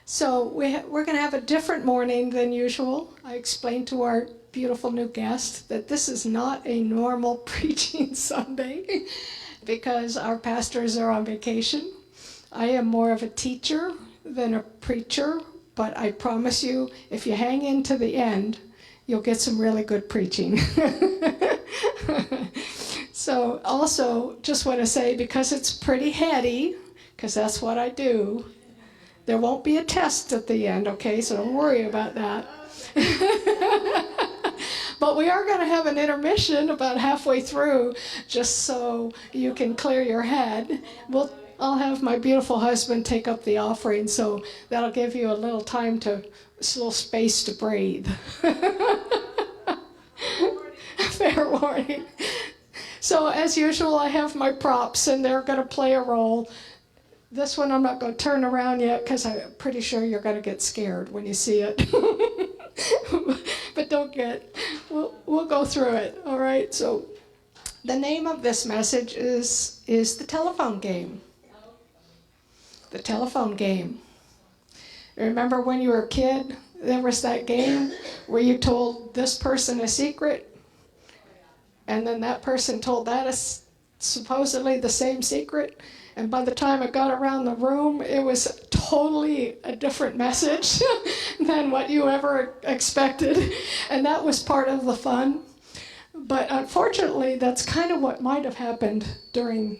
So we're going to have a different morning than usual. I explained to our beautiful new guest that this is not a normal preaching Sunday because our pastors are on vacation. I am more of a teacher than a preacher, but I promise you, if you hang in to the end, you'll get some really good preaching. So also, just want to say, because it's pretty heady, because that's what I do, there won't be a test at the end, okay? So don't worry about that. But we are going to have an intermission about halfway through, just so you can clear your head. I'll have my beautiful husband take up the offering, so that'll give you a little time a little space to breathe. Fair warning. So as usual, I have my props, and they're going to play a role. This one I'm not going to turn around yet because I'm pretty sure you're going to get scared when you see it. But we'll go through it, all right? So the name of this message is the telephone game. The telephone game. Remember when you were a kid, there was that game where you told this person a secret, and then that person told that supposedly the same secret, and by the time it got around the room, it was totally a different message than what you ever expected, and that was part of the fun. But unfortunately, that's kind of what might have happened during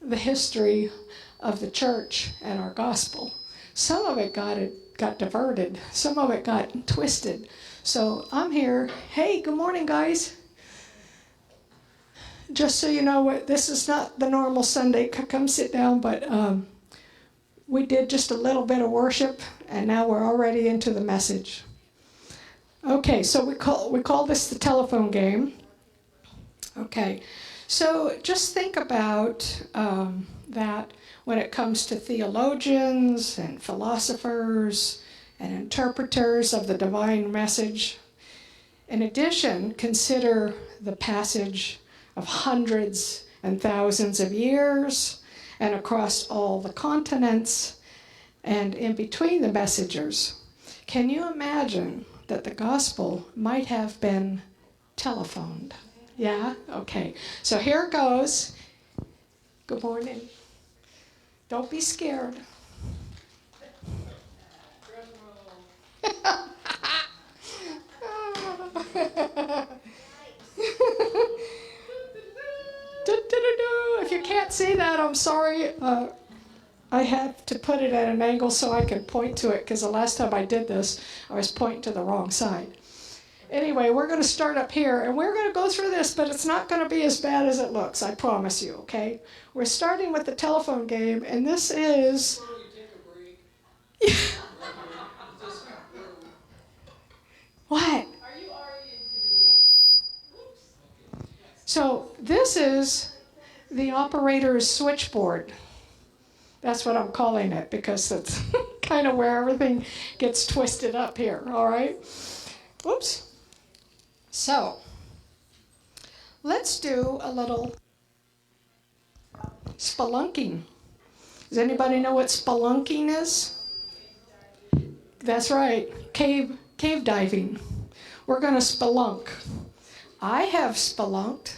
the history of the church and our gospel. Some of it got diverted. Some of it got twisted. So I'm here. Hey, good morning, guys. Just so you know, this is not the normal Sunday. Come sit down. But we did just a little bit of worship, and now we're already into the message. Okay, so we call this the telephone game. Okay, so just think about that when it comes to theologians and philosophers and interpreters of the divine message. In addition, consider the passage of hundreds and thousands of years and across all the continents and in between the messengers. Can you imagine that the gospel might have been telephoned? Yeah? Okay. So here it goes. Good morning. Don't be scared. If you can't see that, I'm sorry. I have to put it at an angle so I can point to it, because the last time I did this, I was pointing to the wrong side. Anyway, we're going to start up here, and we're going to go through this, but it's not going to be as bad as it looks, I promise you, okay? We're starting with the telephone game, and this is... Before we take a break. What? Are you already intimidated? Whoops. So this is the operator's switchboard. That's what I'm calling it, because that's kind of where everything gets twisted up here, all right? Oops. So, let's do a little spelunking. Does anybody know what spelunking is? That's right, cave diving. We're going to spelunk. I have spelunked.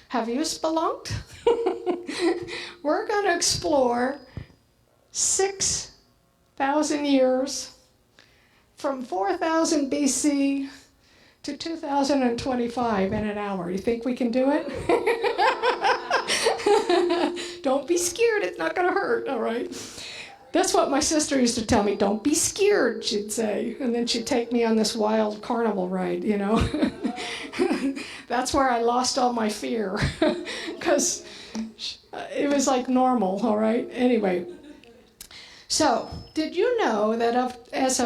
Have you spelunked? We're going to explore 6,000 years from 4,000 BC to 2025 in an hour. You think we can do it? Don't be scared. It's not going to hurt, all right? That's what my sister used to tell me. Don't be scared, she'd say. And then she'd take me on this wild carnival ride, you know. That's where I lost all my fear, because it was like normal, all right? Anyway. So, did you know that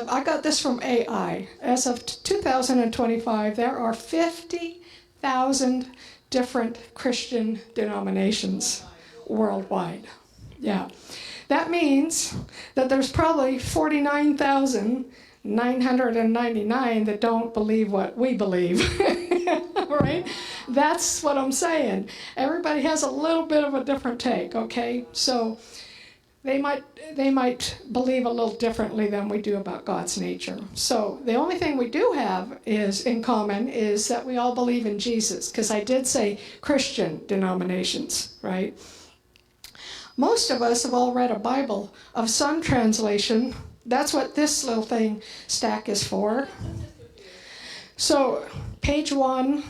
I got this from AI, as of 2025, there are 50,000 different Christian denominations worldwide. Yeah. That means that there's probably 49,999 that don't believe what we believe. Right? That's what I'm saying. Everybody has a little bit of a different take, okay? So, they might believe a little differently than we do about God's nature. So the only thing we do have is in common is that we all believe in Jesus, because I did say Christian denominations, right? Most of us have all read a Bible of some translation. That's what this little thing stack is for. So page 1,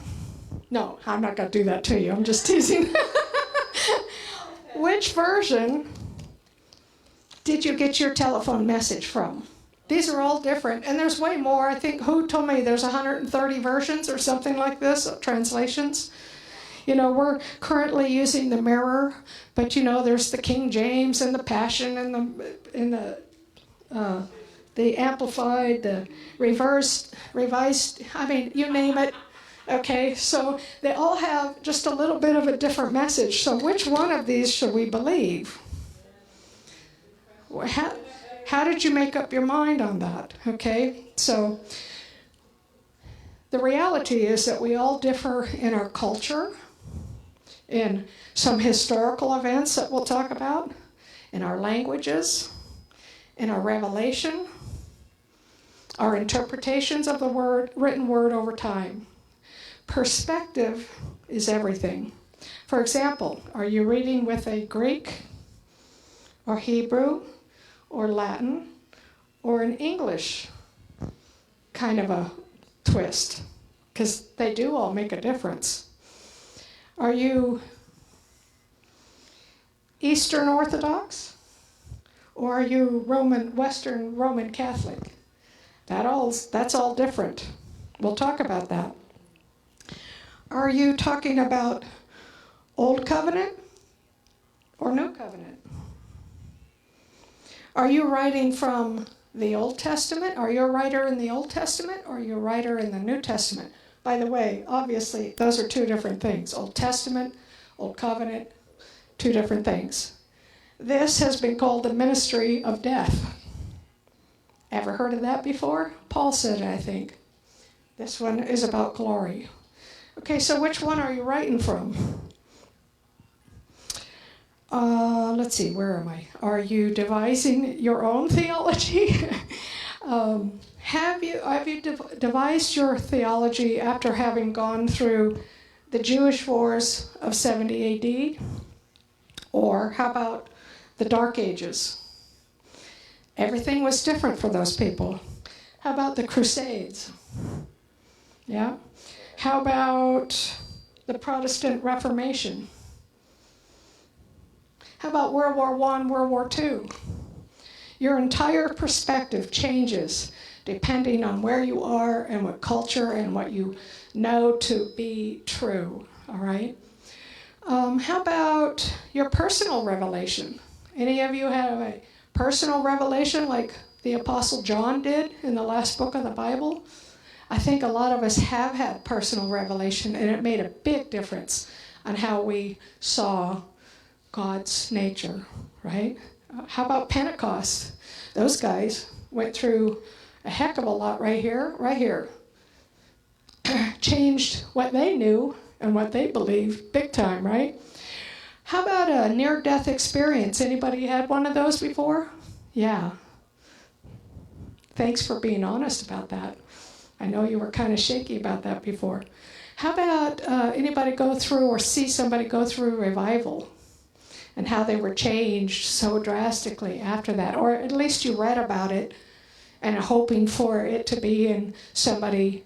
no, I'm not going to do that to you. I'm just teasing. Which version did you get your telephone message from? These are all different, and there's way more. I think, who told me there's 130 versions or something like this, translations? You know, we're currently using the Mirror, but you know, there's the King James and the Passion and the Amplified, the revised, I mean, you name it. Okay, so they all have just a little bit of a different message. So which one of these should we believe? How did you make up your mind on that? Okay, so the reality is that we all differ in our culture, in some historical events that we'll talk about, in our languages, in our revelation, our interpretations of the written word over time. Perspective is everything. For example, are you reading with a Greek or Hebrew or Latin or an English kind of a twist? Because they do all make a difference. Are you Eastern Orthodox or are you Western Roman Catholic? That's all different. We'll talk about that. Are you talking about Old Covenant or New Covenant? Are you writing from the Old Testament? Are you a writer in the Old Testament or are you a writer in the New Testament? By the way, obviously, those are two different things. Old Testament, Old Covenant, two different things. This has been called the ministry of death. Ever heard of that before? Paul said it, I think. This one is about glory. Okay, so which one are you writing from? Let's see, where am I? Are you devising your own theology? Have you devised your theology after having gone through the Jewish wars of 70 AD? Or how about the Dark Ages? Everything was different for those people. How about the Crusades? Yeah? How about the Protestant Reformation? How about World War I, World War II? Your entire perspective changes depending on where you are and what culture and what you know to be true, all right? How about your personal revelation? Any of you have a personal revelation like the Apostle John did in the last book of the Bible? I think a lot of us have had personal revelation, and it made a big difference on how we saw God's nature, right? How about Pentecost? Those guys went through a heck of a lot right here. Changed what they knew and what they believed big time, right? How about a near-death experience? Anybody had one of those before? Yeah. Thanks for being honest about that. I know you were kind of shaky about that before. How about anybody go through or see somebody go through revival and how they were changed so drastically after that? Or at least you read about it and hoping for it to be in somebody,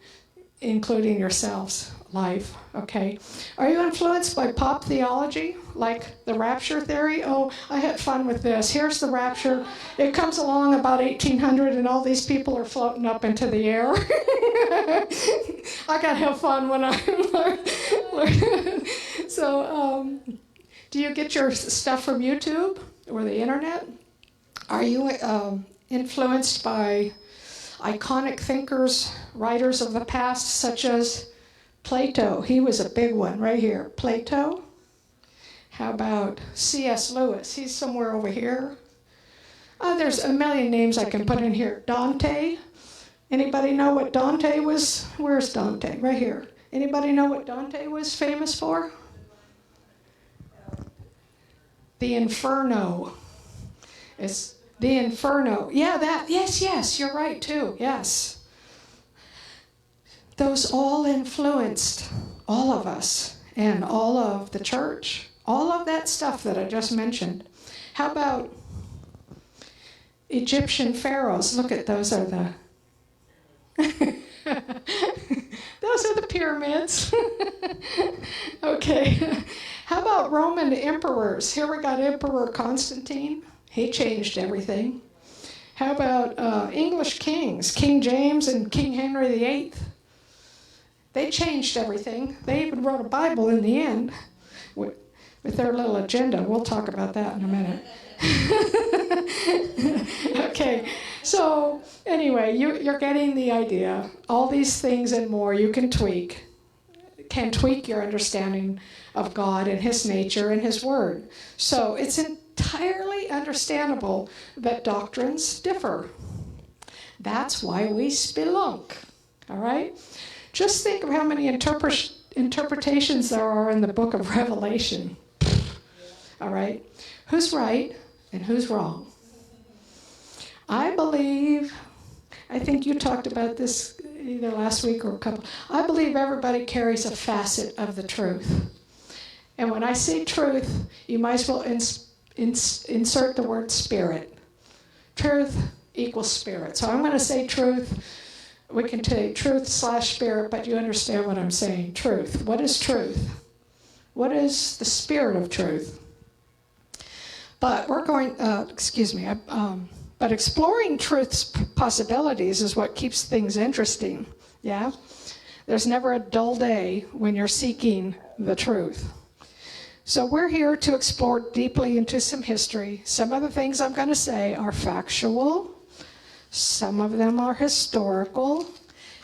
including yourselves, life, okay? Are you influenced by pop theology, like the rapture theory? Oh, I had fun with this. Here's the rapture. It comes along about 1800 and all these people are floating up into the air. I gotta have fun when I learn. So, do you get your stuff from YouTube or the internet? Are you influenced by iconic thinkers, writers of the past, such as Plato? He was a big one right here. Plato. How about C.S. Lewis? He's somewhere over here. There's a million names I can put in here. Dante. Anybody know what Dante was? Where's Dante? Right here. Anybody know what Dante was famous for? The Inferno. It's the Inferno. Yeah, that, yes, you're right too, yes. Those all influenced all of us and all of the church. All of that stuff that I just mentioned. How about Egyptian pharaohs? Look at those are the those are the pyramids. Okay. How about Roman emperors? Here we got Emperor Constantine. He changed everything. How about English kings? King James and King Henry VIII. They changed everything. They even wrote a Bible in the end with their little agenda. We'll talk about that in a minute. Okay, so anyway, you're getting the idea. All these things and more you can tweak your understanding of God and His nature and His Word. So it's entirely understandable that doctrines differ. That's why we spelunk, all right? Just think of how many interpretations there are in the book of Revelation. All right? Who's right and who's wrong? I think you talked about this either last week or a couple. I believe everybody carries a facet of the truth. And when I say truth, you might as well insert the word spirit. Truth equals spirit. So I'm going to say truth. We can take truth/spirit, but you understand what I'm saying. Truth. What is truth? What is the spirit of truth? But we're going, but exploring truth's possibilities is what keeps things interesting, yeah? There's never a dull day when you're seeking the truth. So we're here to explore deeply into some history. Some of the things I'm going to say are factual. Some of them are historical,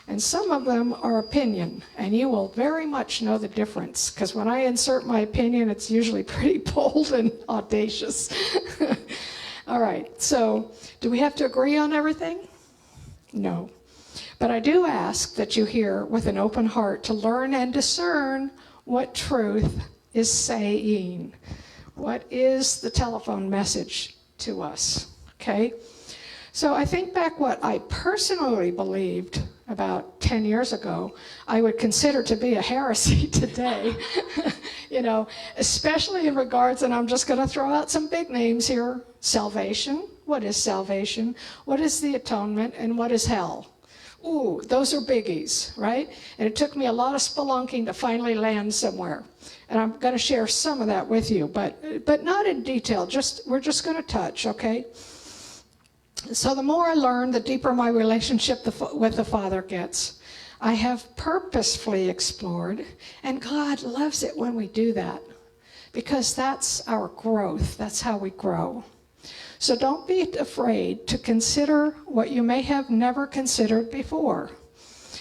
and some of them are opinion. And you will very much know the difference, because when I insert my opinion, it's usually pretty bold and audacious. All right, so do we have to agree on everything? No. But I do ask that you hear with an open heart to learn and discern what truth is saying. What is the telephone message to us? Okay? So I think back what I personally believed about 10 years ago, I would consider to be a heresy today, especially in regards, and I'm just going to throw out some big names here, salvation. What is salvation? What is the atonement? And what is hell? Ooh, those are biggies, right? And it took me a lot of spelunking to finally land somewhere. And I'm going to share some of that with you, but not in detail. We're just going to touch, okay? So the more I learn, the deeper my relationship with the Father gets. I have purposefully explored, and God loves it when we do that, because that's our growth. That's how we grow. So don't be afraid to consider what you may have never considered before.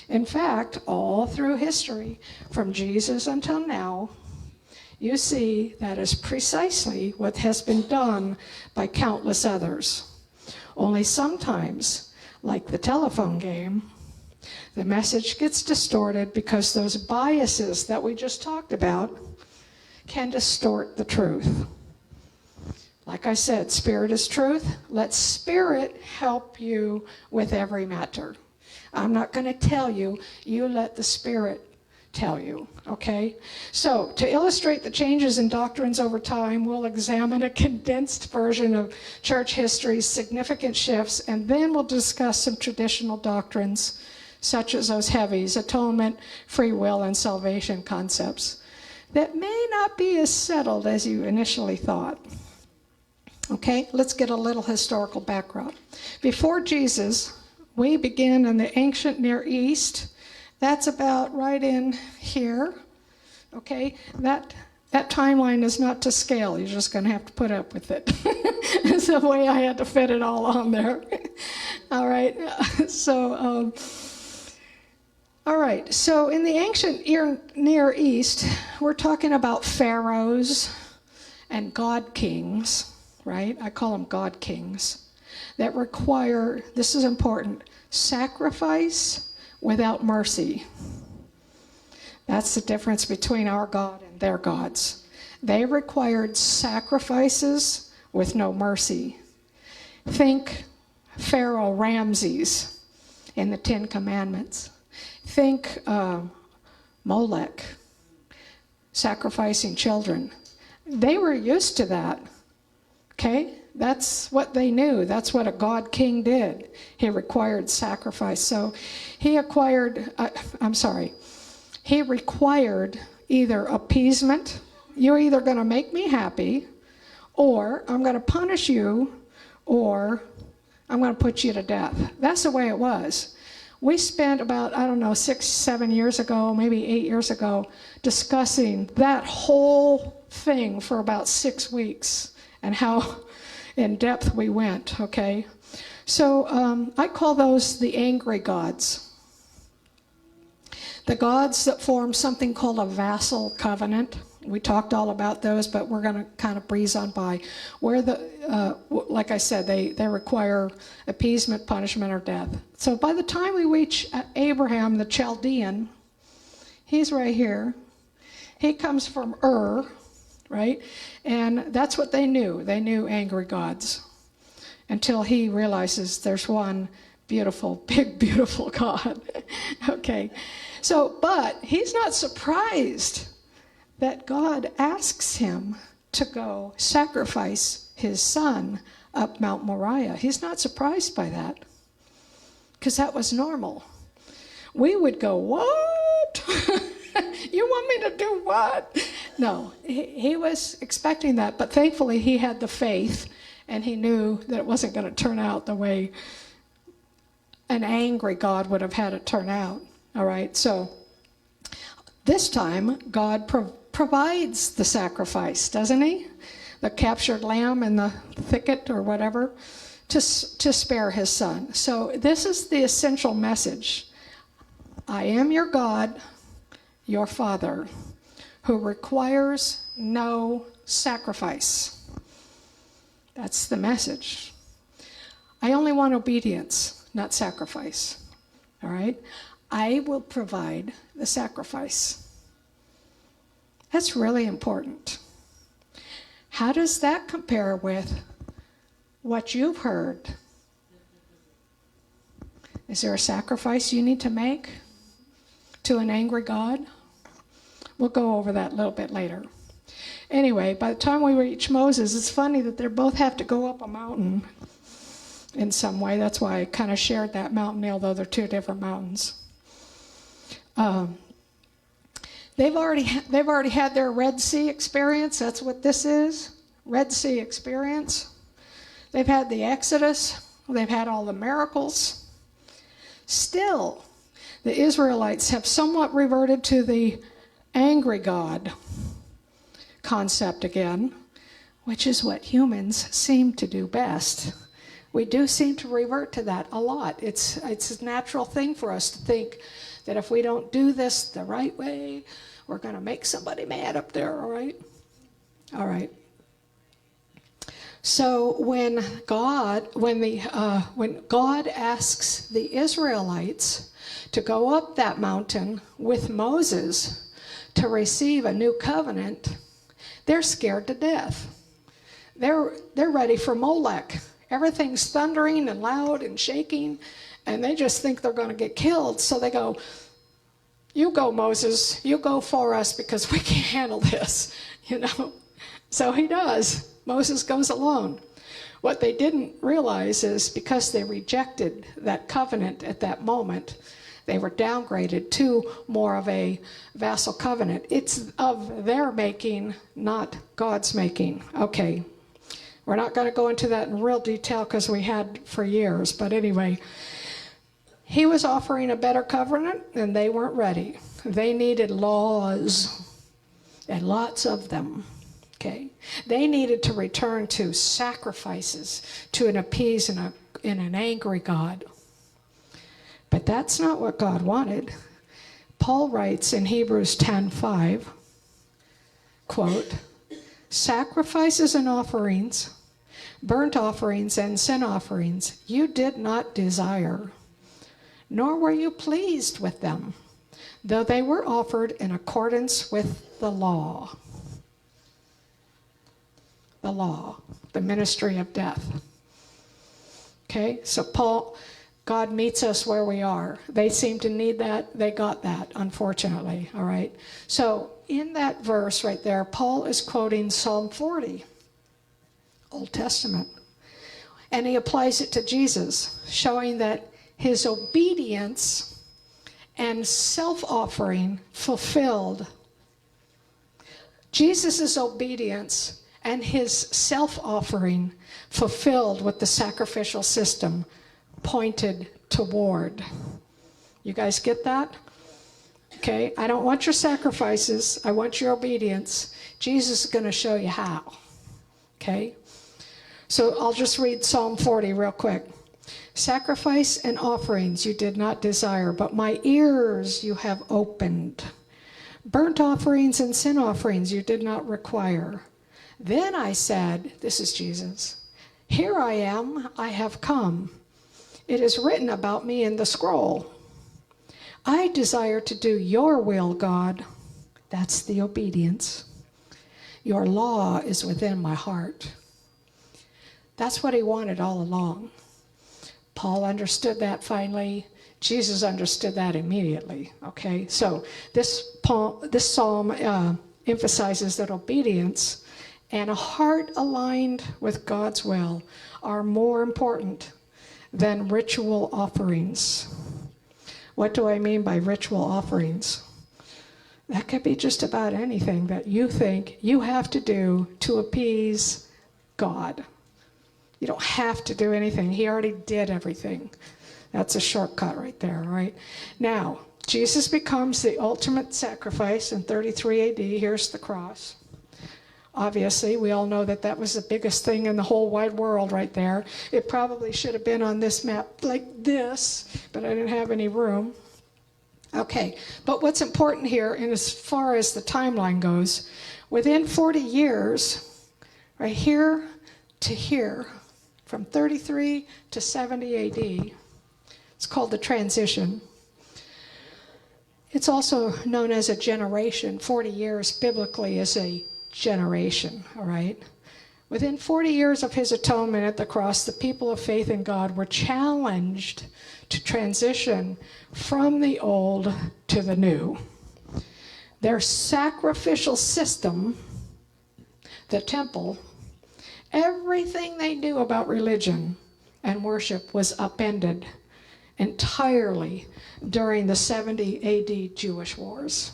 In fact, all through history, from Jesus until now, you see that is precisely what has been done by countless others. Only sometimes, like the telephone game, the message gets distorted because those biases that we just talked about can distort the truth. Like I said, spirit is truth. Let spirit help you with every matter. I'm not going to tell you. You let the Spirit tell you, okay? So to illustrate the changes in doctrines over time, we'll examine a condensed version of church history's significant shifts, and then we'll discuss some traditional doctrines, such as those heavies, atonement, free will, and salvation concepts, that may not be as settled as you initially thought. Okay, let's get a little historical background. Before Jesus, we begin in the ancient Near East. That's about right in here. Okay, that timeline is not to scale. You're just going to have to put up with it. It's the way I had to fit it all on there. All right, so in the ancient Near East, we're talking about pharaohs and god kings, right? I call them god kings, that require, this is important, sacrifice without mercy. That's the difference between our God and their gods. They required sacrifices with no mercy. Think Pharaoh Ramses in the Ten Commandments. Think Molech, sacrificing children. They were used to that, okay? That's what they knew. That's what a god king did. He required sacrifice. So he required either appeasement. You're either going to make me happy, or I'm going to punish you, or I'm going to put you to death. That's the way it was. We spent about, 6, 7 years ago, maybe 8 years ago, discussing that whole thing for about 6 weeks and how in depth we went, okay? So I call those the angry gods. The gods that form something called a vassal covenant. We talked all about those, but we're going to kind of breeze on by. Where like I said, they require appeasement, punishment, or death. So by the time we reach Abraham, the Chaldean, he's right here. He comes from Ur, right? And that's what they knew. They knew angry gods until he realizes there's one beautiful, big, beautiful God. Okay. So, but he's not surprised that God asks him to go sacrifice his son up Mount Moriah. He's not surprised by that because that was normal. We would go, what? You want me to do what? No, he was expecting that, but thankfully he had the faith and he knew that it wasn't going to turn out the way an angry God would have had it turn out. All right, so this time God provides the sacrifice, doesn't he? The captured lamb in the thicket or whatever to spare his son. So this is the essential message. I am your God, your Father, who requires no sacrifice. That's the message. I only want obedience, not sacrifice. All right? I will provide the sacrifice. That's really important. How does that compare with what you've heard? Is there a sacrifice you need to make to an angry God? We'll go over that a little bit later. Anyway, by the time we reach Moses, it's funny that they both have to go up a mountain in some way. That's why I kind of shared that mountain, although they're two different mountains. They've already had their Red Sea experience. That's what this is, Red Sea experience. They've had the Exodus. They've had all the miracles. Still, the Israelites have somewhat reverted to the angry God concept again, which is what humans seem to do best. We do seem to revert to that a lot. It's a natural thing for us to think that if we don't do this the right way, we're going to make somebody mad up there, all right? All right. So when God asks the Israelites to go up that mountain with Moses to receive a new covenant, they're scared to death. They're ready for Molech. Everything's thundering and loud and shaking, and they just think they're going to get killed. So they go, you go, Moses, you go for us because we can't handle this, So he does. Moses goes alone. What they didn't realize is because they rejected that covenant at that moment, they were downgraded to more of a vassal covenant. It's of their making, not God's making. Okay. We're not going to go into that in real detail because we had for years. But anyway, he was offering a better covenant and they weren't ready. They needed laws and lots of them. Okay. They needed to return to sacrifices, to an appease in an angry God. But that's not what God wanted. Paul writes in Hebrews 10:5, quote, sacrifices and offerings, burnt offerings and sin offerings, you did not desire, nor were you pleased with them, though they were offered in accordance with the law. The law, the ministry of death. Okay, so God meets us where we are. They seem to need that. They got that, unfortunately, all right? So in that verse right there, Paul is quoting Psalm 40, Old Testament. And he applies it to Jesus, showing that his obedience and self-offering fulfilled. Jesus' obedience and his self-offering fulfilled what the sacrificial system pointed toward. You guys get that? Okay, I don't want your sacrifices. I want your obedience. Jesus is going to show you how. Okay? So I'll just read Psalm 40 real quick. Sacrifice and offerings you did not desire, but my ears you have opened. Burnt offerings and sin offerings you did not require. Then I said, this is Jesus, here I am, I have come. It is written about me in the scroll. I desire to do your will, God. That's the obedience. Your law is within my heart. That's what he wanted all along. Paul understood that finally. Jesus understood that immediately. Okay, so this psalm emphasizes that obedience and a heart aligned with God's will are more important than ritual offerings. What do I mean by ritual offerings? That could be just about anything that you think you have to do to appease God. You don't have to do anything. He already did everything. That's a shortcut right there, right? Now, Jesus becomes the ultimate sacrifice in 33 AD. Here's the cross. Obviously, we all know that that was the biggest thing in the whole wide world right there. It probably should have been on this map like this, but I didn't have any room. Okay, but what's important here, and as far as the timeline goes, within 40 years, right here to here, from 33 to 70 AD, it's called the transition. It's also known as a generation. 40 years biblically is a generation, all right? Within 40 years of his atonement at the cross, the people of faith in God were challenged to transition from the old to the new. Their sacrificial system, the temple, everything they knew about religion and worship was upended entirely during the 70 AD Jewish wars.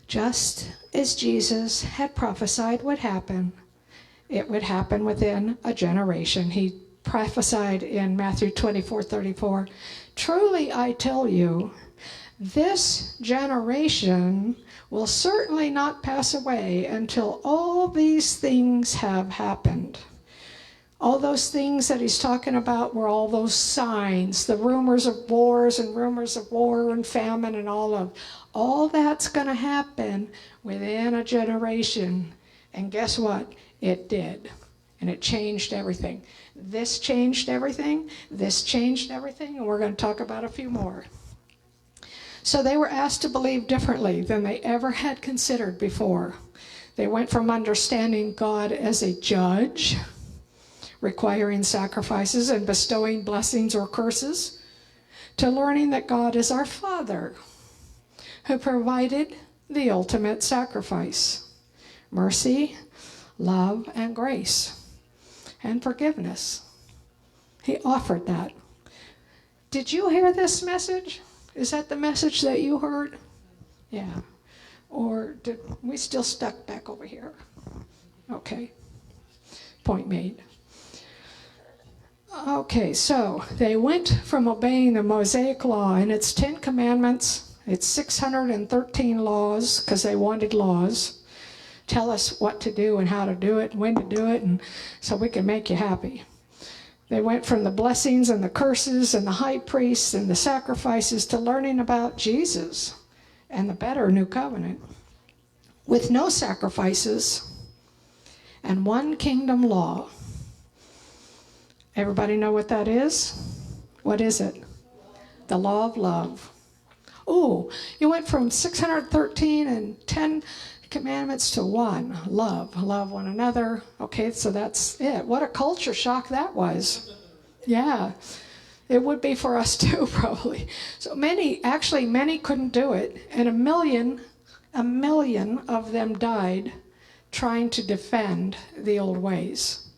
Just as Jesus had prophesied would happen, it would happen within a generation. He prophesied in Matthew 24:34, truly I tell you, this generation will certainly not pass away until all these things have happened. All those things that he's talking about were all those signs, the rumors of wars and rumors of war and famine and all that's going to happen within a generation. And guess what? It did. And it changed everything. This changed everything. This changed everything. And we're going to talk about a few more. So they were asked to believe differently than they ever had considered before. They went from understanding God as a judge, requiring sacrifices and bestowing blessings or curses, to learning that God is our Father, who provided the ultimate sacrifice, mercy, love, and grace, and forgiveness. He offered that. Did you hear this message? Is that the message that you heard? Yeah. Or did we still stuck back over here? Okay. Point made. Okay, so they went from obeying the Mosaic Law and its 10 commandments, its 613 laws, because they wanted laws, tell us what to do and how to do it, when to do it, and so we can make you happy. They went from the blessings and the curses and the high priests and the sacrifices to learning about Jesus and the better new covenant, with no sacrifices and one kingdom law. Everybody know what that is? What is it? The law of love. Oh, you went from 613 and 10 commandments to one. Love one another. Okay, so that's it. What a culture shock that was. Yeah, it would be for us too, probably. So many couldn't do it, and a million of them died trying to defend the old ways.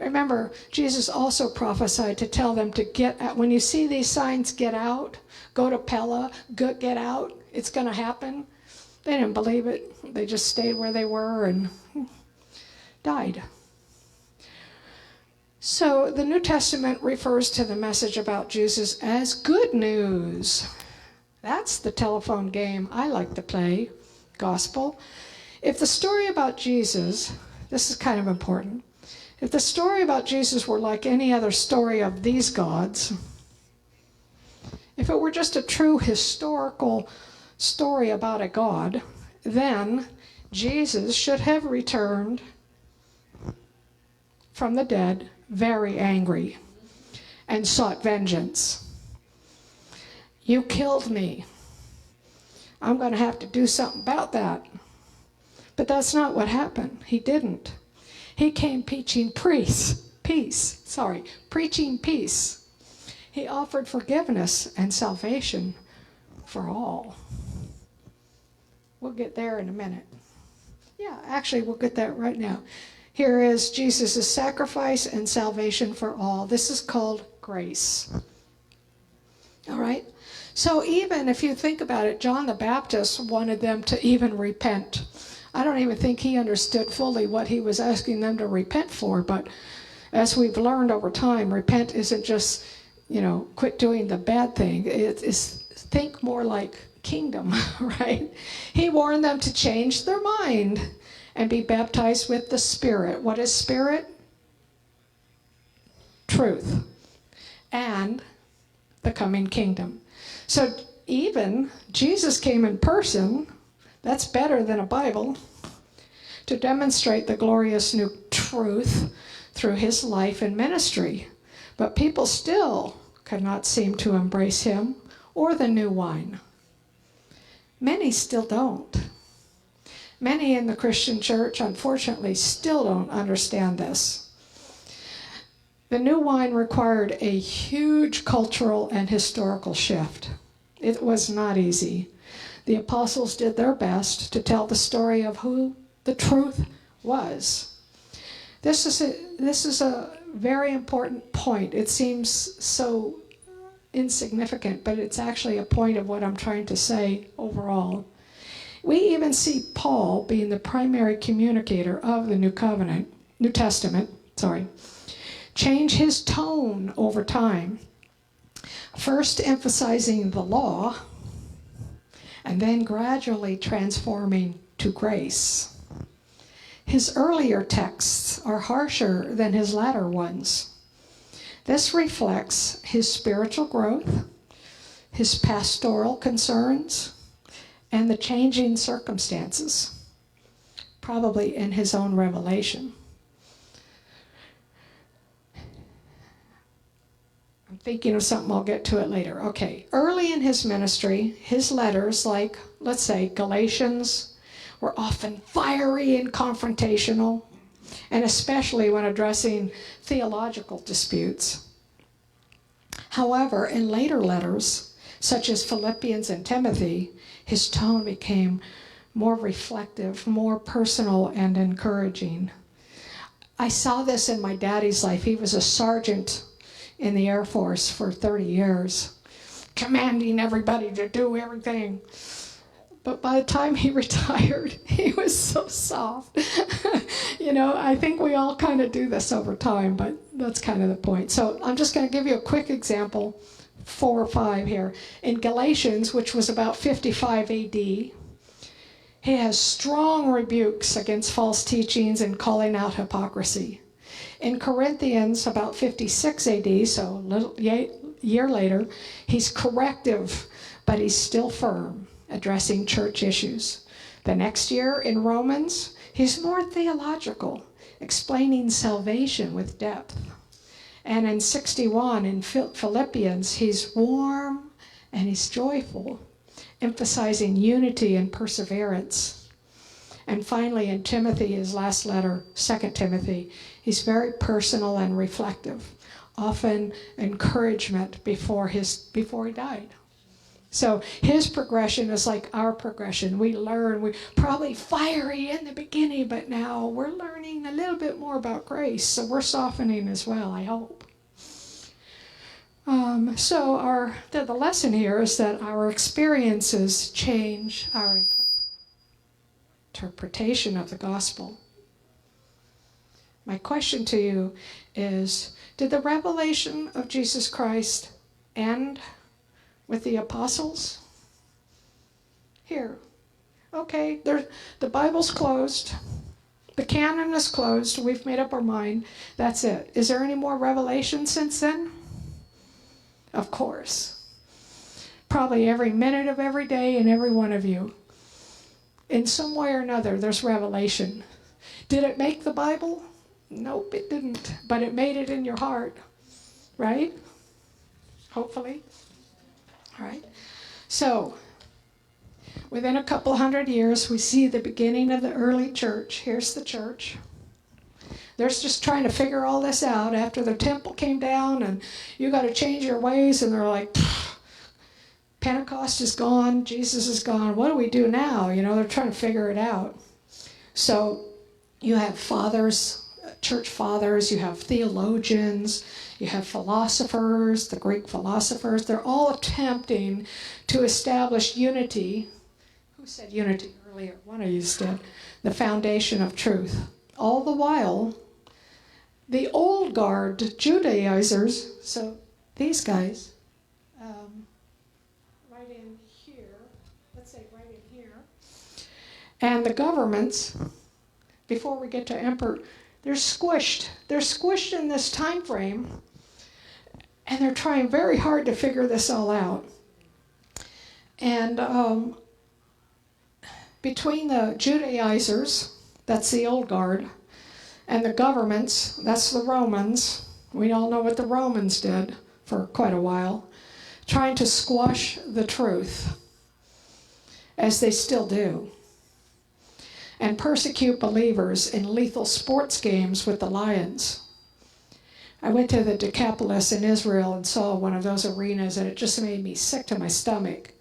Remember, Jesus also prophesied to tell them to get out. When you see these signs, get out, go to Pella, get out, it's going to happen. They didn't believe it. They just stayed where they were and died. So the New Testament refers to the message about Jesus as good news. That's the telephone game I like to play, gospel. If the story about Jesus, this is kind of important, if the story about Jesus were like any other story of these gods, if it were just a true historical story about a god, then Jesus should have returned from the dead very angry and sought vengeance. You killed me. I'm going to have to do something about that. But that's not what happened. He didn't. He came preaching peace. He offered forgiveness and salvation for all. We'll get there in a minute. Yeah, actually, we'll get that right now. Here is Jesus' sacrifice and salvation for all. This is called grace. All right? So even if you think about it, John the Baptist wanted them to even repent. I don't even think he understood fully what he was asking them to repent for, but as we've learned over time, repent isn't just, quit doing the bad thing. It is think more like kingdom, right? He warned them to change their mind and be baptized with the Spirit. What is Spirit? Truth. And the coming kingdom. So even Jesus came in person, that's better than a Bible, to demonstrate the glorious new truth through his life and ministry. But people still could not seem to embrace him or the new wine. Many still don't. Many in the Christian church, unfortunately, still don't understand this. The new wine required a huge cultural and historical shift. It was not easy. The apostles did their best to tell the story of who the truth was. This is a very important point. It seems so insignificant, but it's actually a point of what I'm trying to say overall. We even see Paul being the primary communicator of the New Testament, change his tone over time, first emphasizing the law, and then gradually transforming to grace. His earlier texts are harsher than his latter ones. This reflects his spiritual growth, his pastoral concerns, and the changing circumstances, probably in his own revelation. I'm thinking of something, I'll get to it later. Okay, early in his ministry, his letters, like, let's say, Galatians, were often fiery and confrontational, and especially when addressing theological disputes. However, in later letters, such as Philippians and Timothy, his tone became more reflective, more personal, and encouraging. I saw this in my daddy's life. He was a sergeant in the Air Force for 30 years, commanding everybody to do everything. But by the time he retired, he was so soft. I think we all kind of do this over time, but that's kind of the point. So I'm just going to give you a quick example, 4 or 5 here. In Galatians, which was about 55 AD, he has strong rebukes against false teachings and calling out hypocrisy. In Corinthians, about 56 AD, so a little year later, he's corrective, but he's still firm, addressing church issues. The next year, in Romans, he's more theological, explaining salvation with depth. And in 61, in Philippians, he's warm and he's joyful, emphasizing unity and perseverance. And finally, in Timothy, his last letter, 2 Timothy, he's very personal and reflective, often encouragement before he died. So his progression is like our progression. We learn, we're probably fiery in the beginning, but now we're learning a little bit more about grace. So we're softening as well, I hope. So the lesson here is that our experiences change our interpretation of the gospel. My question to you is, did the revelation of Jesus Christ end with the apostles? Here. Okay, the Bible's closed. The canon is closed. We've made up our mind. That's it. Is there any more revelation since then? Of course. Probably every minute of every day in every one of you. In some way or another, there's revelation. Did it make the Bible? Nope, it didn't. But it made it in your heart. Right? Hopefully. All right. So, within a couple hundred years, we see the beginning of the early church. Here's the church. They're just trying to figure all this out after the temple came down and you got to change your ways. And they're like, Pentecost is gone. Jesus is gone. What do we do now? You know, they're trying to figure it out. So you have fathers, church fathers. You have theologians. You have philosophers, the Greek philosophers. They're all attempting to establish unity. Who said unity earlier? One of you said. The foundation of truth. All the while, the old guard Judaizers, so these guys, right in here, let's say right in here, and the governments, before we get to emperor, they're squished. They're squished in this time frame, and they're trying very hard to figure this all out. And between the Judaizers, that's the old guard, and the governments, that's the Romans. We all know what the Romans did for quite a while, trying to squash the truth, as they still do, and persecute believers in lethal sports games with the lions. I went to the Decapolis in Israel and saw one of those arenas, and it just made me sick to my stomach.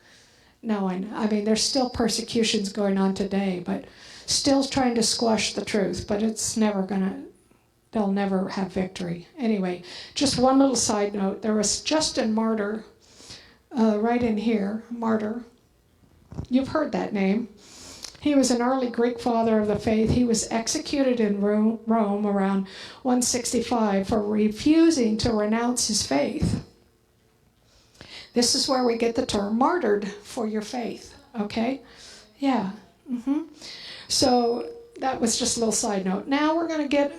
Knowing, I mean, there's still persecutions going on today, but still trying to squash the truth, but it's never they'll never have victory. Anyway, just one little side note. There was Justin Martyr, right in here, Martyr. You've heard that name. He was an early Greek father of the faith. He was executed in Rome around 165 for refusing to renounce his faith. This is where we get the term martyred for your faith, okay? Yeah. So that was just a little side note. Now we're going to get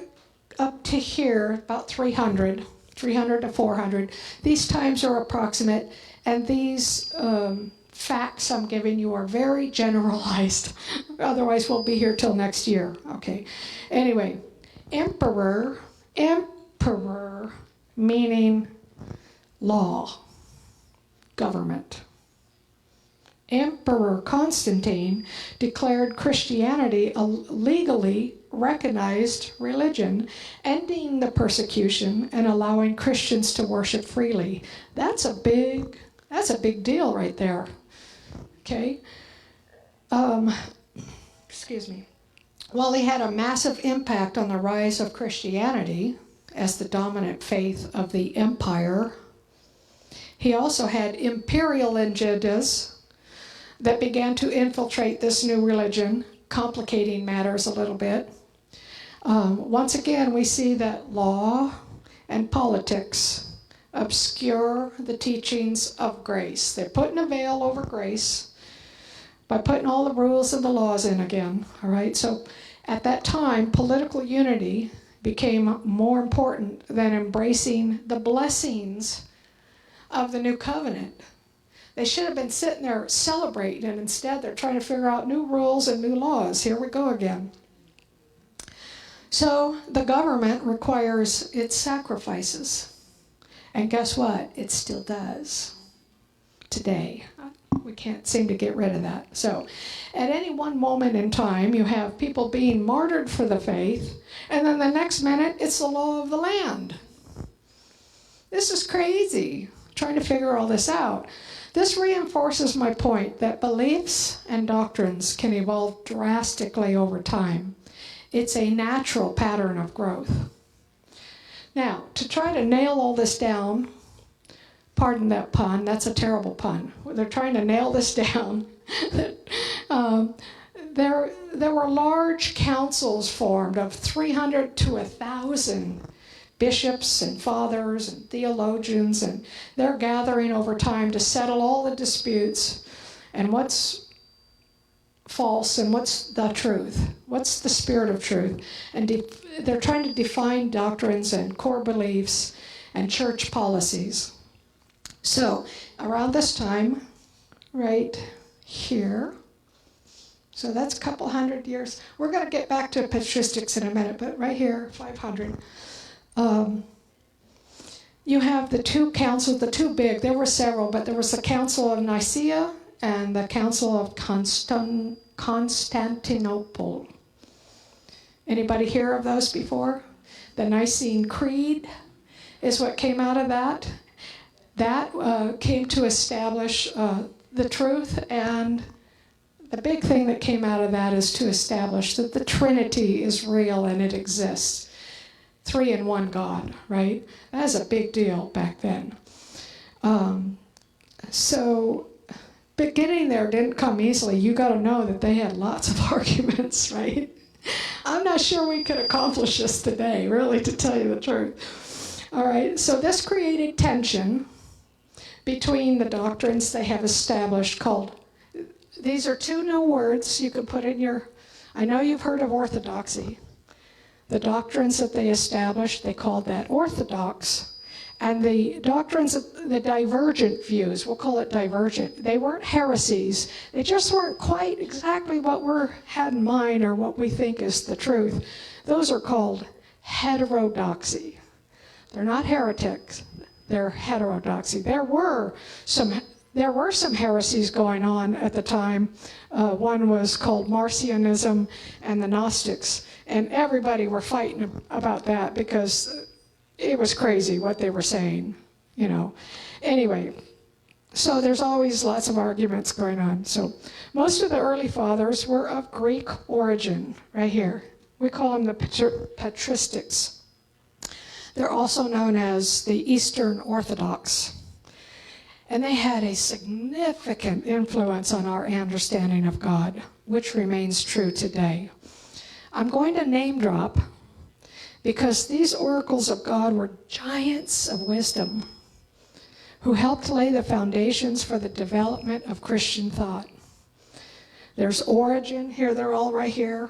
up to here, about 300 to 400. These times are approximate, and these facts I'm giving you are very generalized. Otherwise, we'll be here till next year. Okay. Anyway, emperor meaning law, government. Emperor Constantine declared Christianity a legally recognized religion, ending the persecution and allowing Christians to worship freely. That's a big deal right there. Okay? Excuse me. While he had a massive impact on the rise of Christianity as the dominant faith of the empire, he also had imperial agendas that began to infiltrate this new religion, complicating matters a little bit. Once again, we see that law and politics obscure the teachings of grace. They're putting a veil over grace by putting all the rules and the laws in again, all right? So at that time, political unity became more important than embracing the blessings of the new covenant. They should have been sitting there celebrating, and instead they're trying to figure out new rules and new laws. Here we go again. So the government requires its sacrifices. And guess what? It still does today. We can't seem to get rid of that. So at any one moment in time, you have people being martyred for the faith, and then the next minute, it's the law of the land. This is crazy, trying to figure all this out. This reinforces my point that beliefs and doctrines can evolve drastically over time. It's a natural pattern of growth. Now, to try to nail all this down, pardon that pun, that's a terrible pun. They're trying to nail this down. There were large councils formed of 300 to 1,000 bishops and fathers and theologians, and they're gathering over time to settle all the disputes and what's false and what's the truth, what's the spirit of truth. And they're trying to define doctrines and core beliefs and church policies. So around this time, right here, so that's a couple hundred years. We're going to get back to patristics in a minute, but right here, 500. You have the two councils, the two big, there were several, but there was the Council of Nicaea and the Council of Constantinople. Anybody hear of those before? The Nicene Creed is what came out of that. That came to establish the truth, and the big thing that came out of that is to establish that the Trinity is real and it exists. 3 in 1 God, right? That was a big deal back then. So getting there didn't come easily. You got to know that they had lots of arguments, right? I'm not sure we could accomplish this today, really, to tell you the truth. All right, so this created tension between the doctrines they have established called, these are 2 new words you can put in your, I know you've heard of orthodoxy. The doctrines that they established, they called that orthodox. And the doctrines, the divergent views, we'll call it divergent, they weren't heresies. They just weren't quite exactly what we had in mind or what we think is the truth. Those are called heterodoxy. They're not heretics, they're heterodoxy. There were some heresies going on at the time. One was called Marcionism and the Gnostics. And everybody were fighting about that because it was crazy what they were saying, you know. Anyway, so there's always lots of arguments going on. So most of the early fathers were of Greek origin, right here. We call them the patristics. They're also known as the Eastern Orthodox. And they had a significant influence on our understanding of God, which remains true today. I'm going to name drop because these oracles of God were giants of wisdom who helped lay the foundations for the development of Christian thought. There's Origen, here they're all right here.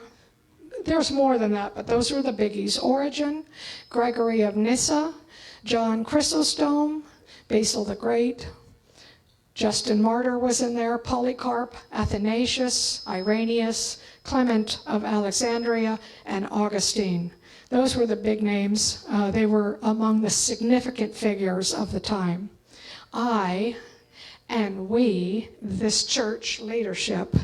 There's more than that, but those were the biggies. Origen, Gregory of Nyssa, John Chrysostom, Basil the Great, Justin Martyr was in there, Polycarp, Athanasius, Irenaeus, Clement of Alexandria, and Augustine. Those were the big names. They were among the significant figures of the time. I and we, this church leadership,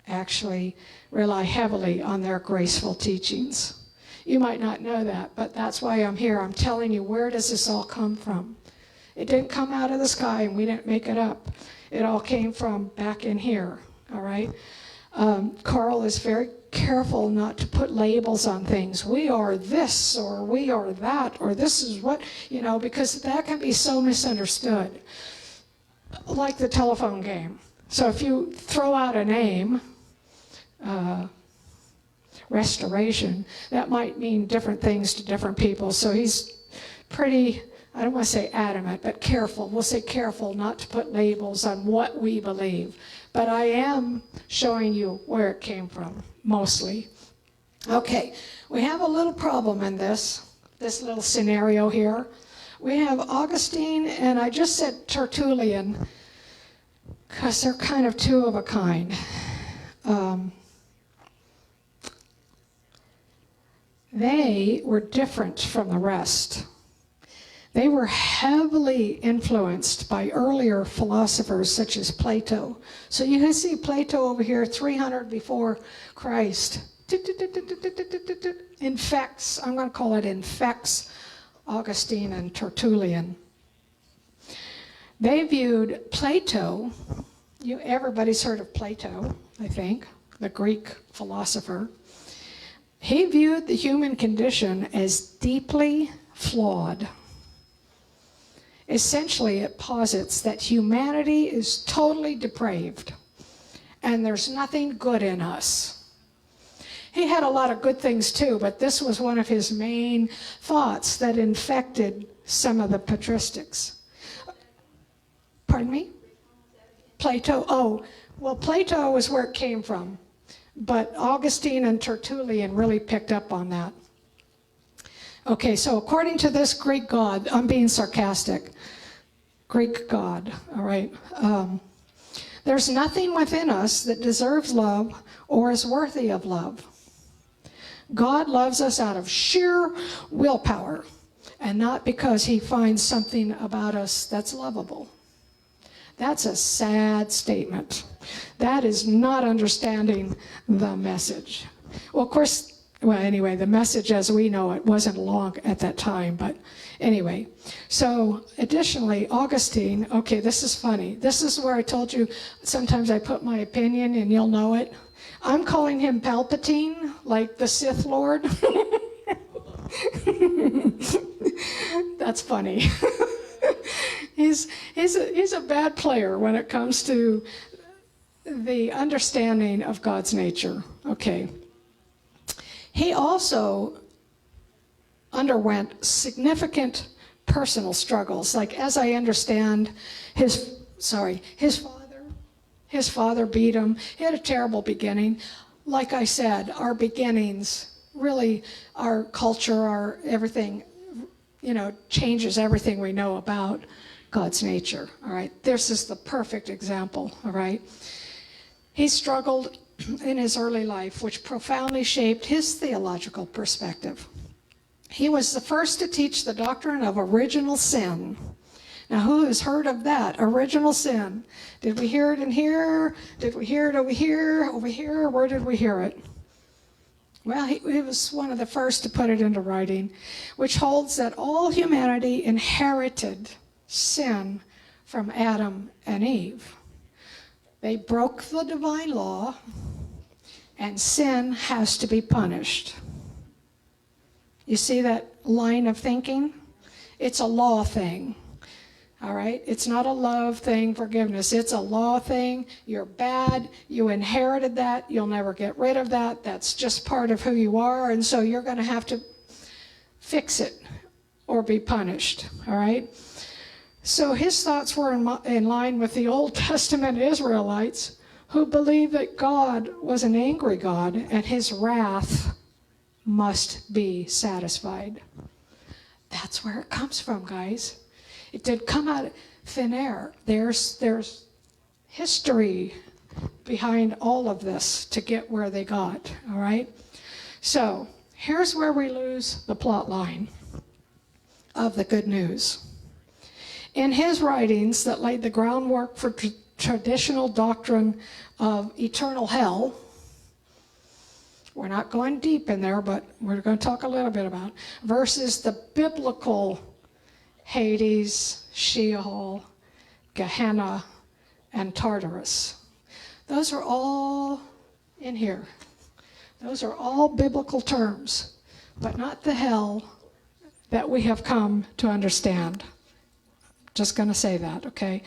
actually rely heavily on their graceful teachings. You might not know that, but that's why I'm here. I'm telling you, where does this all come from? It didn't come out of the sky and we didn't make it up. It all came from back in here, all right? Carl is very careful not to put labels on things. We are this, or we are that, or this is what, you know, because that can be so misunderstood. Like the telephone game. So if you throw out a name, restoration, that might mean different things to different people. So he's pretty, I don't want to say adamant, but careful. We'll say careful not to put labels on what we believe. But I am showing you where it came from, mostly. Okay, we have a little problem in this little scenario here. We have Augustine, and I just said Tertullian, because they're kind of two of a kind. They were different from the rest. They were heavily influenced by earlier philosophers such as Plato. So you can see Plato over here, 300 before Christ. Infects, I'm going to call it infects Augustine and Tertullian. They viewed Plato, everybody's heard of Plato, I think, the Greek philosopher. He viewed the human condition as deeply flawed. Essentially, it posits that humanity is totally depraved and there's nothing good in us. He had a lot of good things too, but this was one of his main thoughts that infected some of the patristics. Pardon me? Plato. Oh, well, Plato is where it came from, but Augustine and Tertullian really picked up on that. Okay, so according to this Greek god, I'm being sarcastic, Greek god, all right, there's nothing within us that deserves love or is worthy of love. God loves us out of sheer willpower and not because he finds something about us that's lovable. That's a sad statement. That is not understanding the message. Well, of course, anyway, the message as we know it wasn't long at that time, but anyway. So additionally, Augustine, okay, this is funny. This is where I told you sometimes I put my opinion and you'll know it. I'm calling him Palpatine, like the Sith Lord. That's funny. He's a bad player when it comes to the understanding of God's nature. Okay. He also underwent significant personal struggles. Like, as I understand, his father beat him. He had a terrible beginning. Like I said, our beginnings, really, our culture, our everything, changes everything we know about God's nature, all right? This is the perfect example, all right? He struggled in his early life, which profoundly shaped his theological perspective. He was the first to teach the doctrine of original sin. Now, who has heard of that? Original sin. Did we hear it in here? Did we hear it over here? Over here? Where did we hear it? Well, he was one of the first to put it into writing, which holds that all humanity inherited sin from Adam and Eve. They broke the divine law, and sin has to be punished. You see that line of thinking? It's a law thing. All right? It's not a love thing, forgiveness. It's a law thing. You're bad. You inherited that. You'll never get rid of that. That's just part of who you are, and so you're going to have to fix it or be punished. All right? So his thoughts were in line with the Old Testament Israelites who believed that God was an angry God and his wrath must be satisfied. That's where it comes from, guys. It did come out of thin air. There's history behind all of this to get where they got, all right? So here's where we lose the plot line of the good news. In his writings that laid the groundwork for traditional doctrine of eternal hell, we're not going deep in there, but we're going to talk a little bit about, versus the biblical Hades, Sheol, Gehenna, and Tartarus. Those are all in here. Those are all biblical terms, but not the hell that we have come to understand. Just going to say that, okay?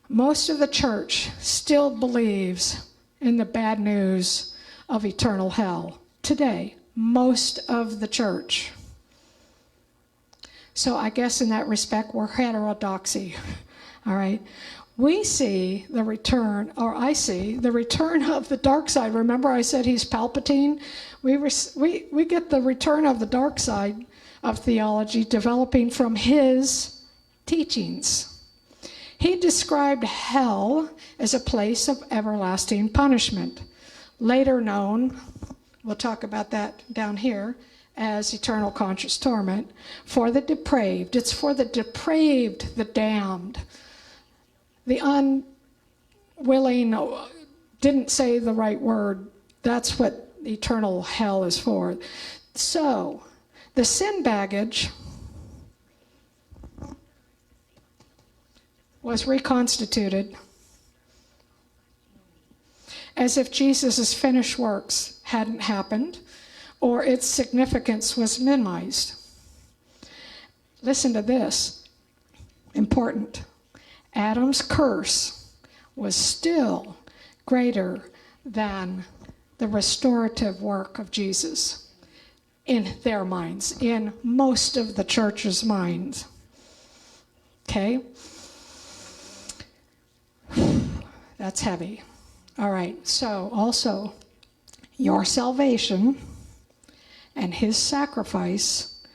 Most of the church still believes in the bad news of eternal hell today. Most of the church. So I guess in that respect, we're heterodoxy, all right? We see the return, or I see the return of the dark side. Remember I said he's Palpatine? We get the return of the dark side of theology developing from his teachings. He described hell as a place of everlasting punishment, later known, we'll talk about that down here, as eternal conscious torment for the depraved. It's for the depraved, the damned, the unwilling, didn't say the right word. That's what eternal hell is for. So, the sin baggage was reconstituted as if Jesus' finished works hadn't happened or its significance was minimized. Listen to this, important. Adam's curse was still greater than the restorative work of Jesus in their minds, in most of the church's minds. Okay? That's heavy. All right, so also, your salvation and his sacrifice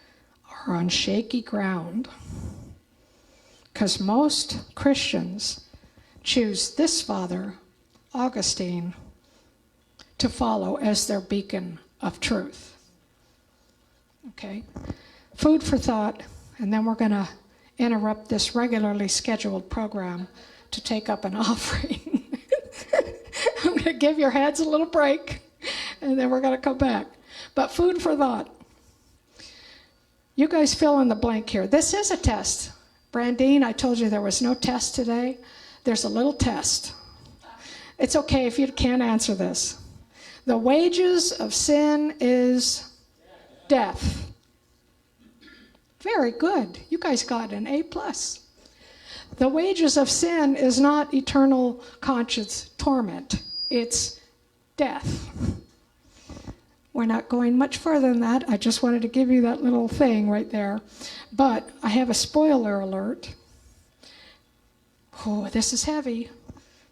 are on shaky ground, because most Christians choose this father, Augustine, to follow as their beacon of truth. Okay? Food for thought, and then we're going to interrupt this regularly scheduled program to take up an offering. I'm going to give your heads a little break, and then we're going to come back. But food for thought. You guys fill in the blank here. This is a test. Brandine, I told you there was no test today. There's a little test. It's okay if you can't answer this. The wages of sin is death. Very good. You guys got an A+. The wages of sin is not eternal conscience torment. It's death. We're not going much further than that. I just wanted to give you that little thing right there. But I have a spoiler alert. Oh, this is heavy.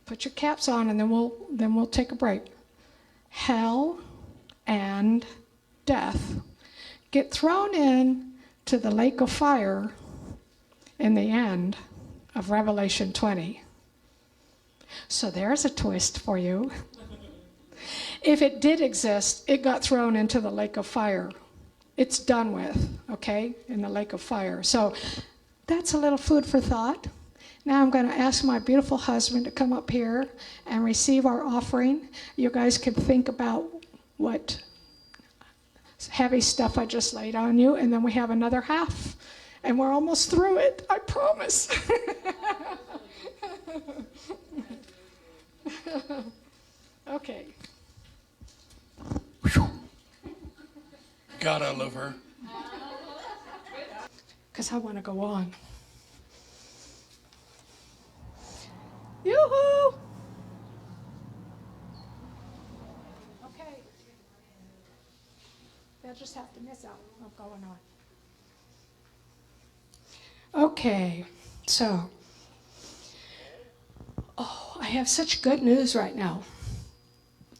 Put your caps on, and then we'll take a break. Hell and death get thrown in to the lake of fire in the end of Revelation 20. So there's a twist for you. If it did exist, it got thrown into the lake of fire. It's done with, okay, in the lake of fire. So that's a little food for thought. Now I'm going to ask my beautiful husband to come up here and receive our offering. You guys can think about what heavy stuff I just laid on you, and then we have another half. And we're almost through it, I promise. Okay. God, I love her. Because I want to go on. Yoo-hoo! Okay. They'll just have to miss out. I'm going on. Okay, so. Oh, I have such good news right now.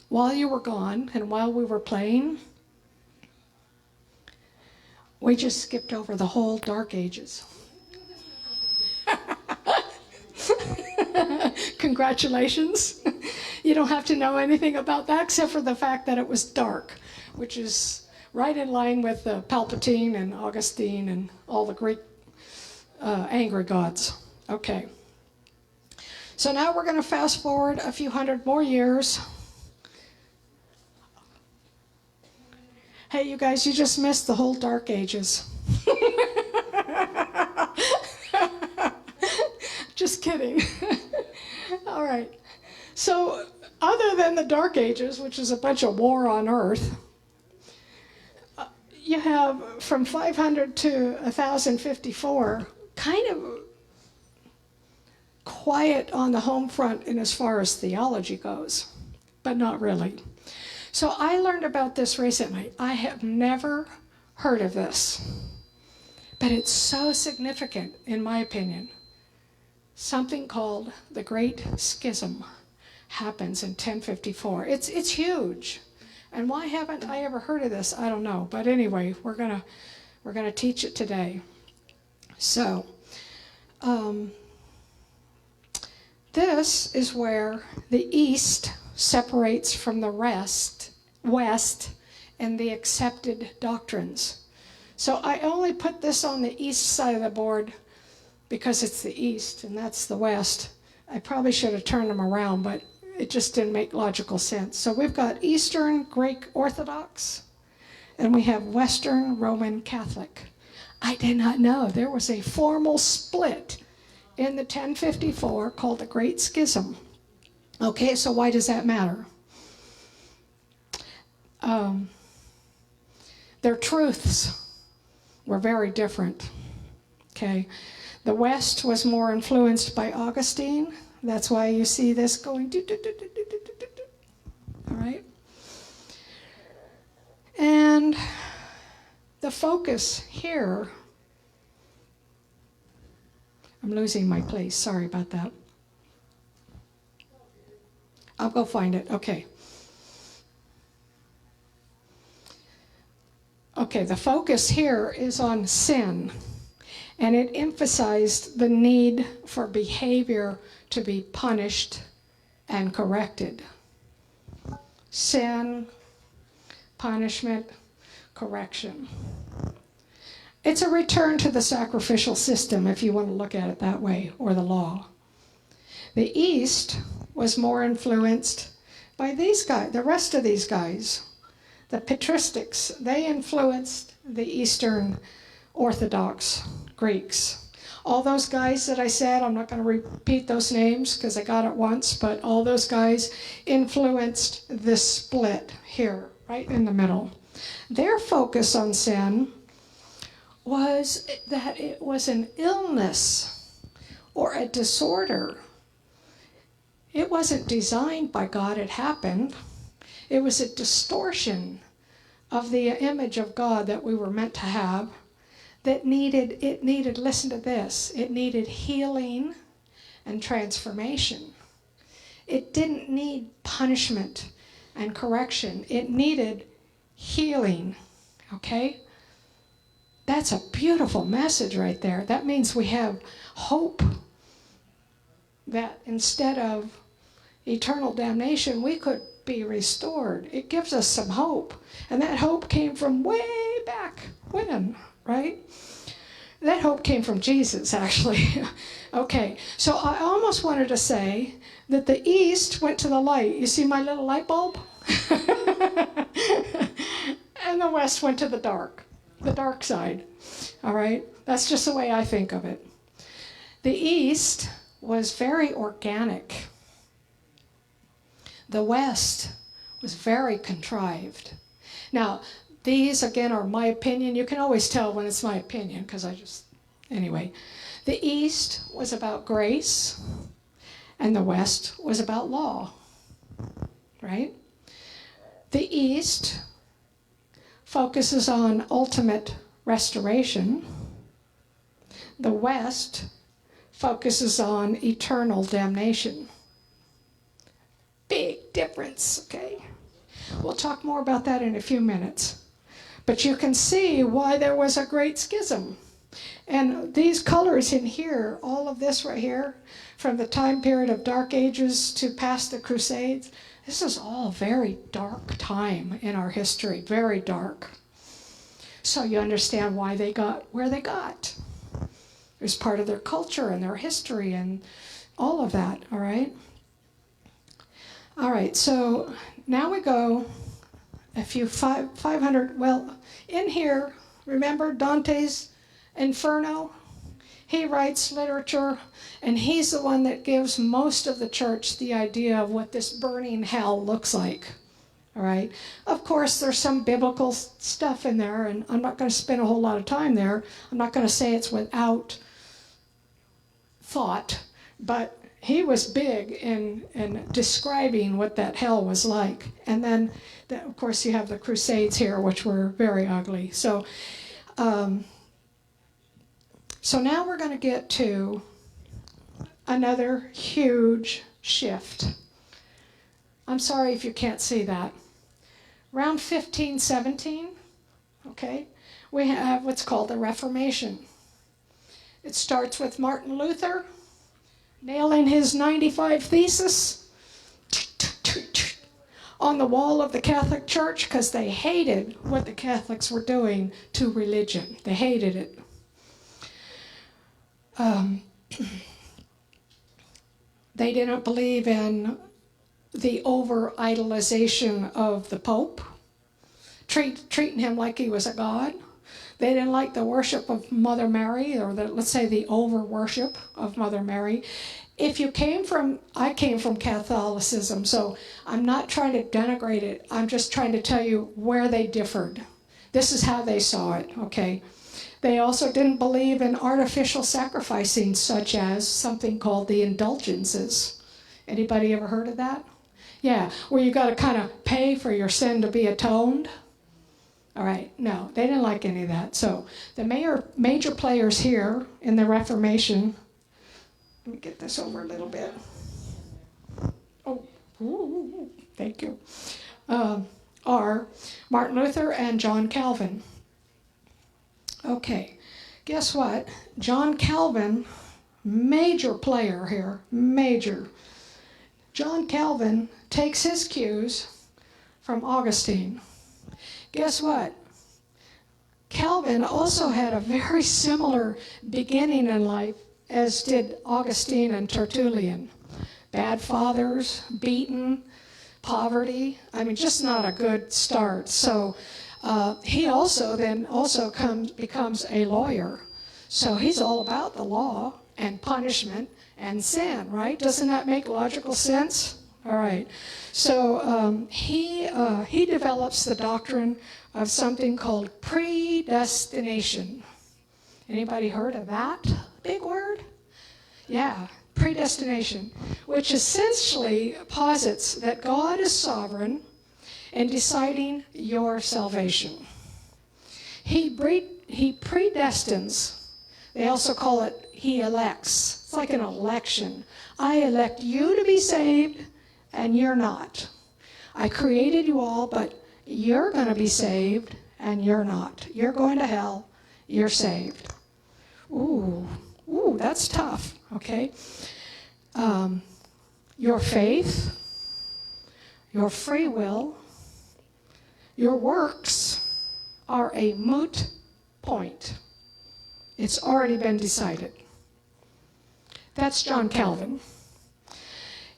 While you were gone and while we were playing, we just skipped over the whole Dark Ages. Congratulations. You don't have to know anything about that except for the fact that it was dark, which is right in line with Palpatine and Augustine and all the Greek angry gods. Okay. So now we're going to fast forward a few hundred more years. Hey, you guys, you just missed the whole Dark Ages. Just kidding. All right. So other than the Dark Ages, which is a bunch of war on Earth, you have from 500 to 1054 kind of quiet on the home front in as far as theology goes, but not really. So I learned about this recently. I have never heard of this, but it's so significant in my opinion. Something called the Great Schism happens in 1054. It's huge. And why haven't I ever heard of this? I don't know. But anyway, we're gonna teach it today. So, this is where the East separates from the West in the accepted doctrines. So I only put this on the east side of the board because it's the East and that's the West. I probably should have turned them around, but it just didn't make logical sense. So we've got Eastern Greek Orthodox, and we have Western Roman Catholic. I did not know there was a formal split in the 1054 called the Great Schism. Okay, so why does that matter? Their truths were very different. Okay, the West was more influenced by Augustine. That's why you see this going do, do, do, do, do, do, do, do. All right. And the focus here, I'm losing my place. Sorry about that. I'll go find it. Okay. Okay, the focus here is on sin, and it emphasized the need for behavior to be punished and corrected. Sin, punishment, correction. It's a return to the sacrificial system, if you want to look at it that way, or the law. The East was more influenced by these guys, the rest of these guys. The patristics, they influenced the Eastern Orthodox Greeks. All those guys that I said, I'm not going to repeat those names because I got it once, but all those guys influenced this split here, right in the middle. Their focus on sin was that it was an illness or a disorder. It wasn't designed by God, it happened. It was a distortion of the image of God that we were meant to have that needed, listen to this, it needed healing and transformation. It didn't need punishment and correction. It needed healing, okay? That's a beautiful message right there. That means we have hope that instead of eternal damnation, we could be restored. It gives us some hope. And that hope came from way back when, right? That hope came from Jesus, actually. Okay, so I almost wanted to say that the East went to the light. You see my little light bulb? And the West went to the dark side. All right? That's just the way I think of it. The East was very organic. The West was very contrived. Now, these, again, are my opinion. You can always tell when it's my opinion, because anyway. The East was about grace, and the West was about law, right? The East focuses on ultimate restoration. The West focuses on eternal damnation. Big difference, okay? We'll talk more about that in a few minutes. But you can see why there was a great schism. And these colors in here, all of this right here, from the time period of Dark Ages to past the Crusades, this is all very dark time in our history, very dark. So you understand why they got where they got. It was part of their culture and their history and all of that, all right? All right, so now we go a few 500, well, in here, remember Dante's Inferno? He writes literature, and he's the one that gives most of the church the idea of what this burning hell looks like, all right? Of course, there's some biblical stuff in there, and I'm not going to spend a whole lot of time there. I'm not going to say it's without thought, but he was big in describing what that hell was like. And then, of course, you have the Crusades here, which were very ugly. So now we're going to get to another huge shift. I'm sorry if you can't see that. Around 1517, okay, we have what's called the Reformation. It starts with Martin Luther nailing his 95 Thesis on the wall of the Catholic Church because they hated what the Catholics were doing to religion. They hated it. They didn't believe in the over-idolization of the Pope, treating him like he was a god. They didn't like the worship of Mother Mary, or let's say the over-worship of Mother Mary. I came from Catholicism, so I'm not trying to denigrate it. I'm just trying to tell you where they differed. This is how they saw it, okay? They also didn't believe in artificial sacrificing, such as something called the indulgences. Anybody ever heard of that? Yeah, where you got to kind of pay for your sin to be atoned. All right, no, they didn't like any of that. So the major players here in the Reformation, let me get this over a little bit. Oh, ooh, thank you. Are Martin Luther and John Calvin. Okay, guess what? John Calvin, major player here, major. John Calvin takes his cues from Augustine. Guess what? Calvin also had a very similar beginning in life as did Augustine and Tertullian. Bad fathers, beaten, poverty. I mean, just not a good start. So he also becomes a lawyer. So he's all about the law and punishment and sin, right? Doesn't that make logical sense? All right. So he develops the doctrine of something called predestination. Anybody heard of that big word? Yeah, predestination, which essentially posits that God is sovereign in deciding your salvation. He predestines. They also call it he elects. It's like an election. I elect you to be saved, and you're not. I created you all, but you're going to be saved, and you're not. You're going to hell. You're saved. Ooh, that's tough, okay? Your faith, your free will, your works are a moot point. It's already been decided. That's John Calvin.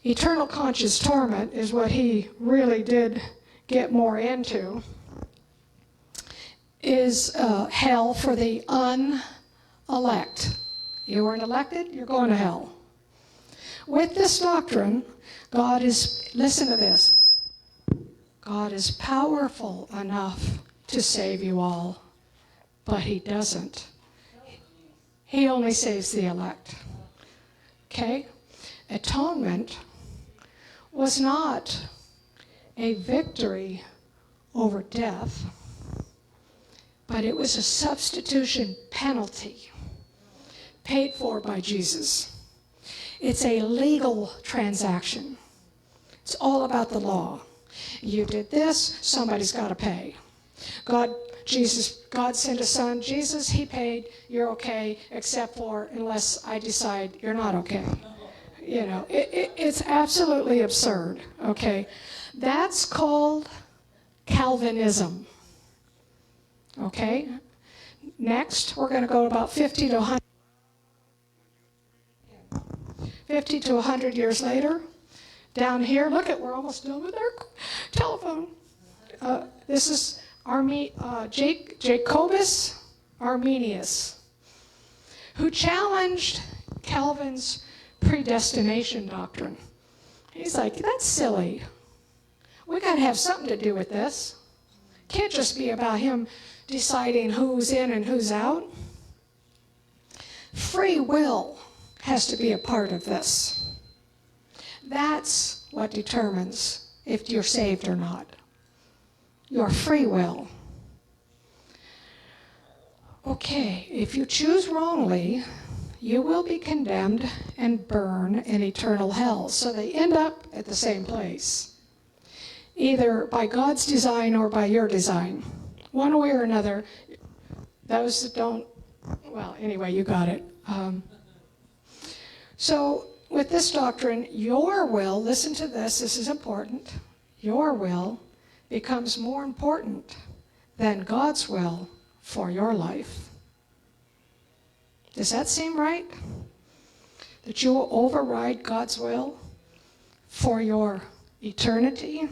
Eternal conscious torment is what he really did get more into, is hell for the unelect. You weren't elected, you're going to hell. With this doctrine, listen to this, God is powerful enough to save you all, but he doesn't. He only saves the elect. Okay? Atonement was not a victory over death, but it was a substitution penalty paid for by Jesus. It's a legal transaction. It's all about the law. You did this, somebody's got to pay. God sent his son, Jesus, he paid, you're okay, except for unless I decide you're not okay. You know, it's absolutely absurd, okay? That's called Calvinism, okay? Next, we're going to go about 50 to 100 years later. Down here, look at, we're almost done with our telephone. This is Jacobus Arminius, who challenged Calvin's predestination doctrine. He's like, that's silly. We got to have something to do with this. Can't just be about him deciding who's in and who's out. Free will has to be a part of this. That's what determines if you're saved or not. Your free will. Okay, if you choose wrongly, you will be condemned and burn in eternal hell. So they end up at the same place, either by God's design or by your design. One way or another. Those that don't, well, anyway, you got it. So with this doctrine, your will, listen to this, this is important, your will becomes more important than God's will for your life. Does that seem right? That you will override God's will for your eternity?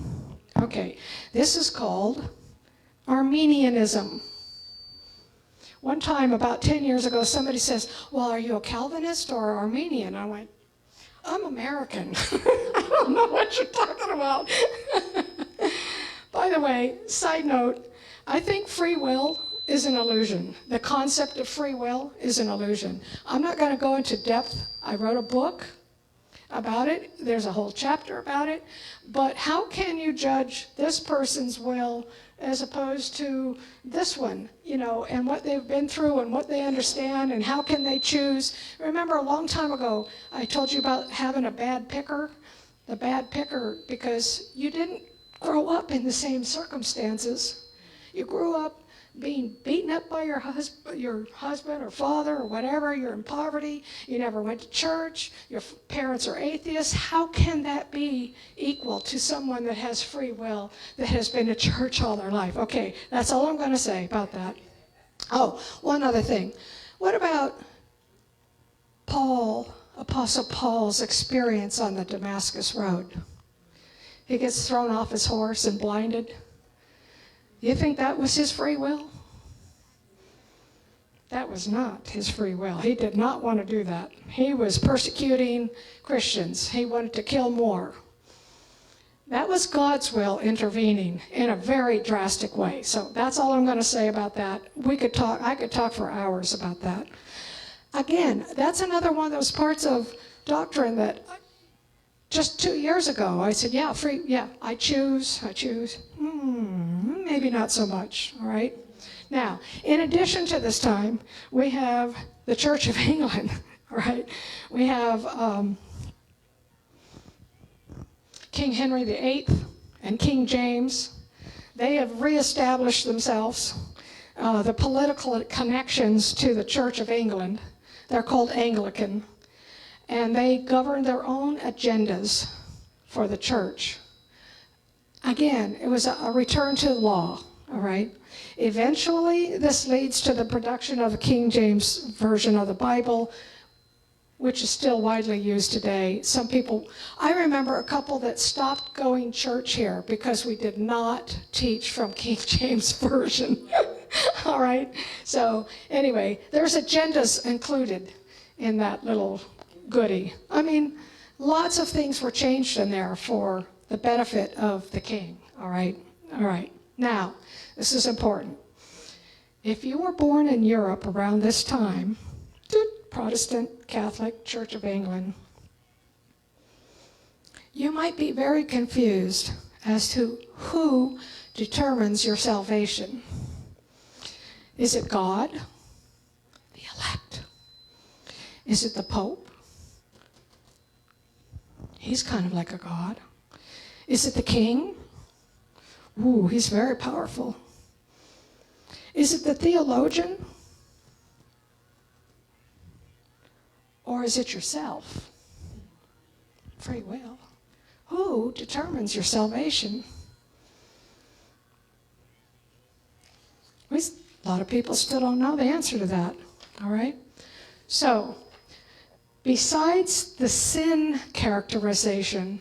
Okay, this is called Arminianism. One time, about 10 years ago, somebody says, well, are you a Calvinist or Armenian? I went, I'm American. I don't know what you're talking about. By the way, side note, I think free will is an illusion. The concept of free will is an illusion. I'm not going to go into depth. I wrote a book about it. There's a whole chapter about it. But how can you judge this person's will as opposed to this one, and what they've been through and what they understand and how can they choose? Remember a long time ago, I told you about having a bad picker? The bad picker, because you didn't grow up in the same circumstances. You grew up being beaten up by your husband or father or whatever. You're in poverty. You never went to church. Your parents are atheists. How can that be equal to someone that has free will, that has been to church all their life? Okay, that's all I'm going to say about that. Oh, one other thing. What about Apostle Paul's experience on the Damascus Road? He gets thrown off his horse and blinded. You think that was his free will? That was not his free will. He did not want to do that. He was persecuting Christians. He wanted to kill more. That was God's will intervening in a very drastic way. So that's all I'm going to say about that. I could talk for hours about that. Again, that's another one of those parts of doctrine that just 2 years ago, I said, I choose. Maybe not so much, all right? Now, in addition to this time, we have the Church of England, all right? We have King Henry VIII and King James. They have reestablished themselves, the political connections to the Church of England. They're called Anglican. And they govern their own agendas for the church. Again, it was a return to law, all right? Eventually, this leads to the production of the King James Version of the Bible, which is still widely used today. Some people, I remember a couple that stopped going church here because we did not teach from King James Version, all right? So anyway, there's agendas included in that little goodie. I mean, lots of things were changed in there for the benefit of the king, all right? All right. Now, this is important. If you were born in Europe around this time, Protestant, Catholic, Church of England, you might be very confused as to who determines your salvation. Is it God? The elect? Is it the Pope? He's kind of like a god. Is it the king? Ooh, he's very powerful. Is it the theologian? Or is it yourself? Free will. Who determines your salvation? A lot of people still don't know the answer to that, all right? So, besides the sin characterization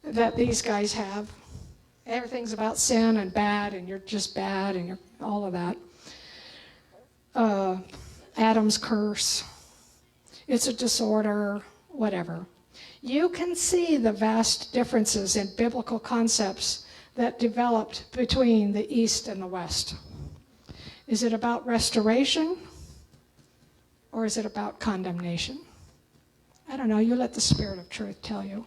that these guys have, everything's about sin and bad, and you're just bad, and you're all of that. Adam's curse, it's a disorder, whatever. You can see the vast differences in biblical concepts that developed between the East and the West. Is it about restoration? Or is it about condemnation? I don't know. You let the Spirit of truth tell you.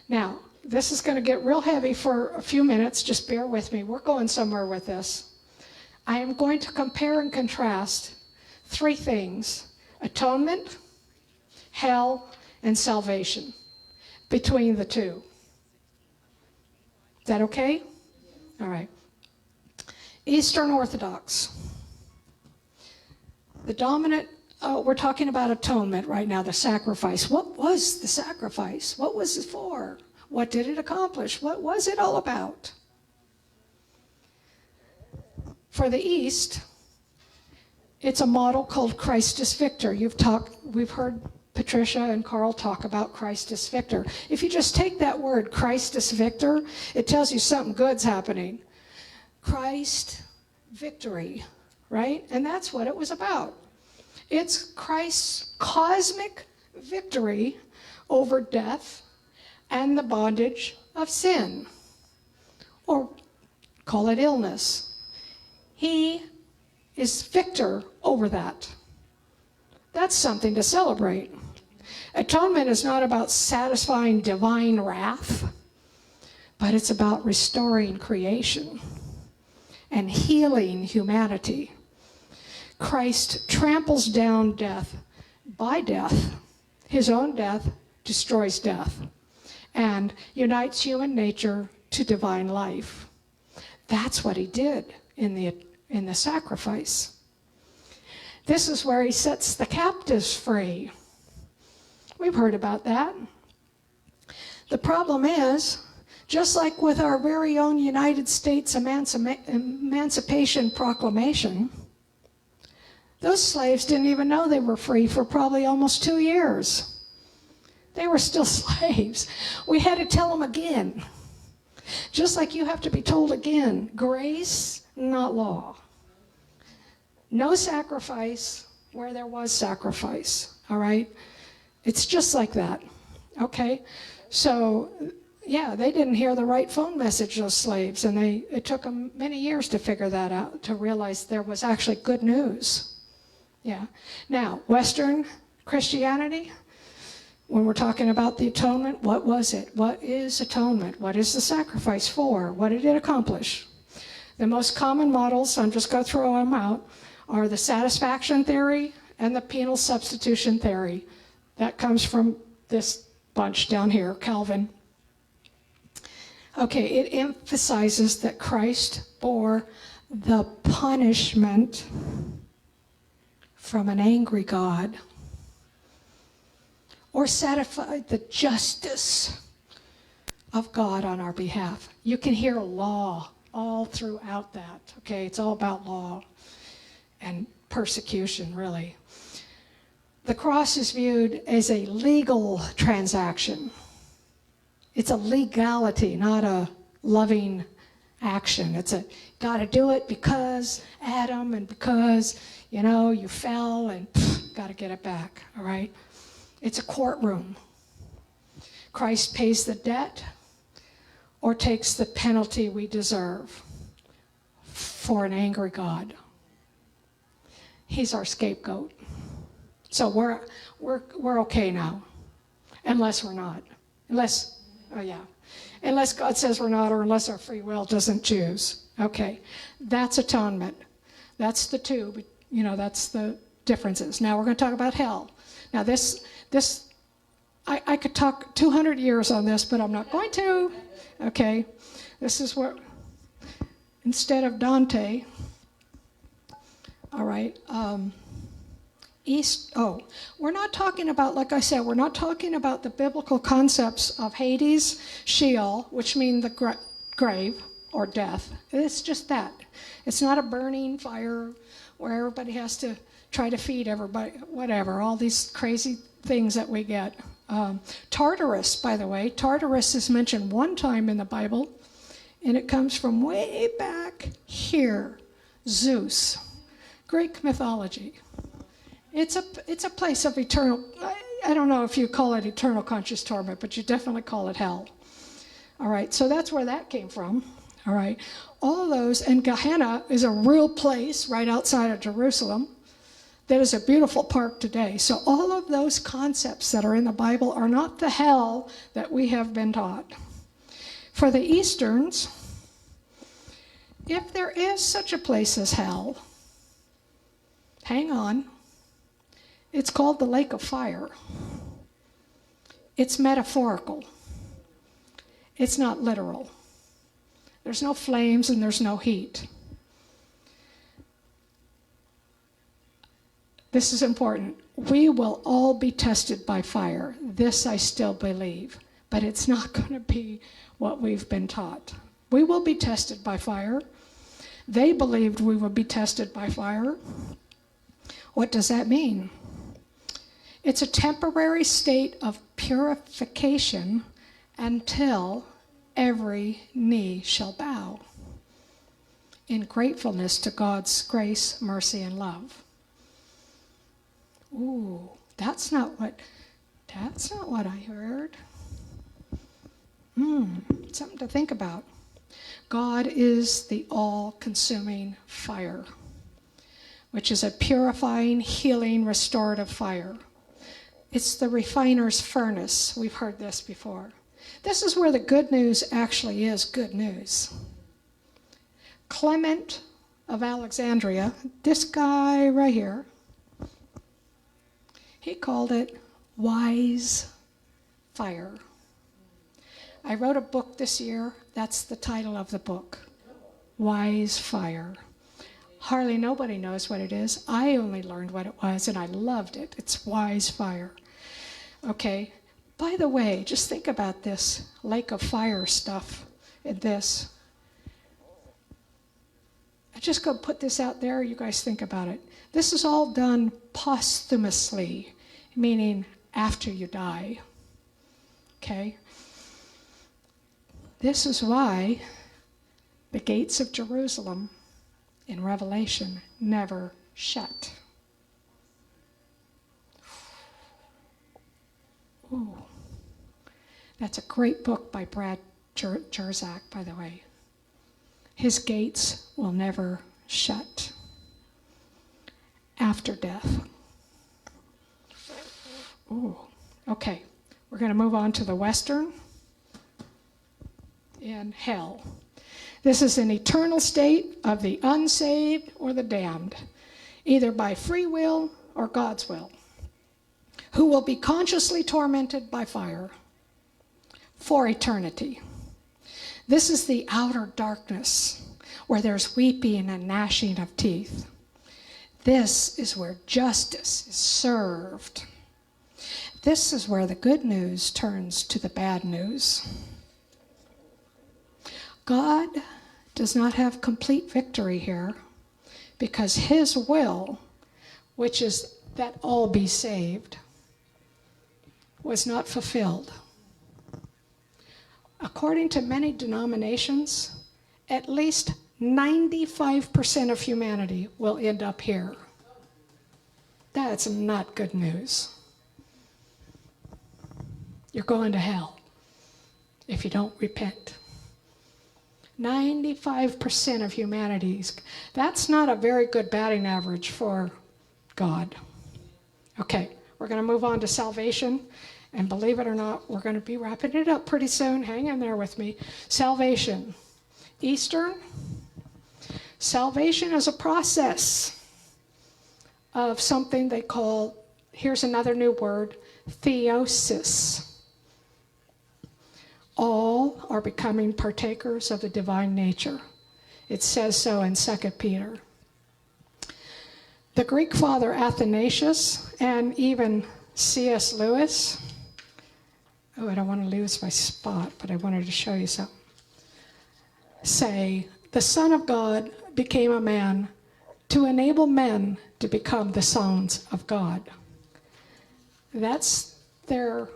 Now, this is going to get real heavy for a few minutes. Just bear with me. We're going somewhere with this. I am going to compare and contrast three things: atonement, hell, and salvation between the two. Is that okay? All right. Eastern Orthodox. The dominant, we're talking about atonement right now, the sacrifice. What was the sacrifice? What was it for? What did it accomplish? What was it all about? For the East, it's a model called Christus Victor. We've heard Patricia and Carl talk about Christus Victor. If you just take that word, Christus Victor, it tells you something good's happening. Christ, victory. right? And that's what it was about. It's Christ's cosmic victory over death and the bondage of sin, or call it illness. He is victor over that. That's something to celebrate. Atonement is not about satisfying divine wrath, but it's about restoring creation and healing humanity. Christ tramples down death by death. His own death destroys death and unites human nature to divine life. That's what he did in the sacrifice. This is where he sets the captives free. We've heard about that. The problem is, just like with our very own United States Emancipation Proclamation, those slaves didn't even know they were free for probably almost 2 years. They were still slaves. We had to tell them again. Just like you have to be told again, grace, not law. No sacrifice where there was sacrifice, all right? It's just like that, okay? So, yeah, they didn't hear the right phone message, those slaves, and it took them many years to figure that out, to realize there was actually good news. Yeah. Now, Western Christianity, when we're talking about the atonement, what was it? What is atonement? What is the sacrifice for? What did it accomplish? The most common models, I'm just going to throw them out, are the satisfaction theory and the penal substitution theory. That comes from this bunch down here, Calvin. Okay, it emphasizes that Christ bore the punishment from an angry God, or satisfied the justice of God on our behalf. You can hear law all throughout that, okay? It's all about law and persecution, really. The cross is viewed as a legal transaction. It's a legality, not a loving action. It's a, got to do it because Adam and because, you know, you fell and got to get it back, all right? It's a courtroom. Christ pays the debt or takes the penalty we deserve for an angry God. He's our scapegoat. So we're okay now, unless we're not. Unless God says we're not, or unless our free will doesn't choose. Okay, that's atonement. That's the two, you know, that's the differences. Now we're going to talk about hell. Now I could talk 200 years on this, but I'm not going to. Okay, this is what, instead of Dante, all right, we're not talking about, like I said, we're not talking about the biblical concepts of Hades, Sheol, which mean the grave or death. It's just that. It's not a burning fire where everybody has to try to feed everybody, whatever, all these crazy things that we get. Tartarus, by the way, Tartarus is mentioned one time in the Bible, and it comes from way back here, Zeus, Greek mythology. It's a place of eternal, I don't know if you call it eternal conscious torment, but you definitely call it hell. All right, so that's where that came from. All right, all of those, and Gehenna is a real place right outside of Jerusalem that is a beautiful park today. So all of those concepts that are in the Bible are not the hell that we have been taught. For the Easterns, if there is such a place as hell, hang on, it's called the lake of fire. It's metaphorical. It's not literal. There's no flames and there's no heat. This is important. We will all be tested by fire. This I still believe, but it's not going to be what we've been taught. We will be tested by fire. They believed we would be tested by fire. What does that mean? It's a temporary state of purification until every knee shall bow. in gratefulness to God's grace, mercy, and love. Ooh, that's not what I heard. Something to think about. God is the all-consuming fire, which is a purifying, healing, restorative fire. It's the refiner's furnace. We've heard this before. This is where the good news actually is good news. Clement of Alexandria, this guy right here, he called it wise fire. I wrote a book this year. That's the title of the book, Wise Fire. Hardly nobody knows what it is. I only learned what it was, and I loved it. It's wise fire. Okay. By the way, just think about this lake of fire stuff in this. I just go put this out there. You guys think about it. This is all done posthumously, meaning after you die. Okay? This is why the gates of Jerusalem in Revelation never shut. Ooh. That's a great book by Brad Jerzak, by the way. His gates will never shut after death. Ooh. Okay, we're going to move on to the Western in hell. This is an eternal state of the unsaved or the damned, either by free will or God's will, who will be consciously tormented by fire for eternity. This is the outer darkness where there's weeping and gnashing of teeth. This is where justice is served. This is where the good news turns to the bad news. God does not have complete victory here because his will, which is that all be saved, was not fulfilled. According to many denominations, at least 95% of humanity will end up here. That's not good news. You're going to hell if you don't repent. 95% of humanity. That's not a very good batting average for God. Okay, we're going to move on to salvation. And believe it or not, we're going to be wrapping it up pretty soon. Hang in there with me. Salvation. Eastern. Salvation is a process of something they call, here's another new word, theosis. All are becoming partakers of the divine nature. It says so in 2 Peter. The Greek father Athanasius and even C.S. Lewis, I don't want to lose my spot, but I wanted to show you something, say, the Son of God became a man to enable men to become the sons of God. That's their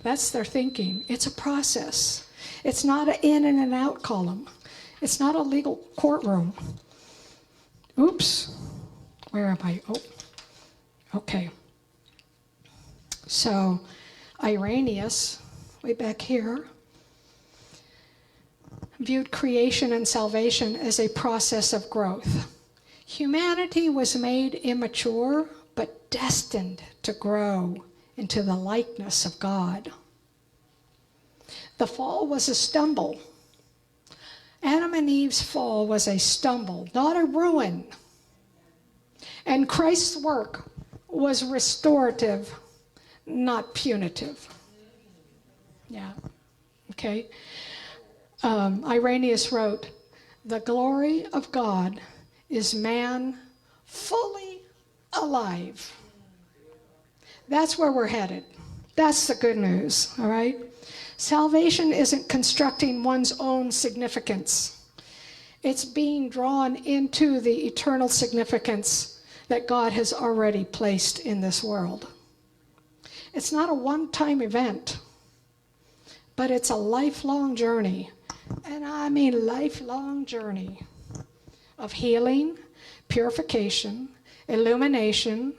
thinking. It's a process. It's not an in and an out column. It's not a legal courtroom. Oops. Where am I? Oh, okay. So, Irenaeus, way back here, viewed creation and salvation as a process of growth. Humanity was made immature, but destined to grow into the likeness of God. The fall was a stumble. Adam and Eve's fall was a stumble, not a ruin. And Christ's work was restorative, not punitive. Yeah, okay. Irenaeus wrote, the glory of God is man fully alive. That's where we're headed. That's the good news, all right? Salvation isn't constructing one's own significance. It's being drawn into the eternal significance that God has already placed in this world. It's not a one-time event, but it's a lifelong journey. And I mean lifelong journey. of healing, purification, illumination,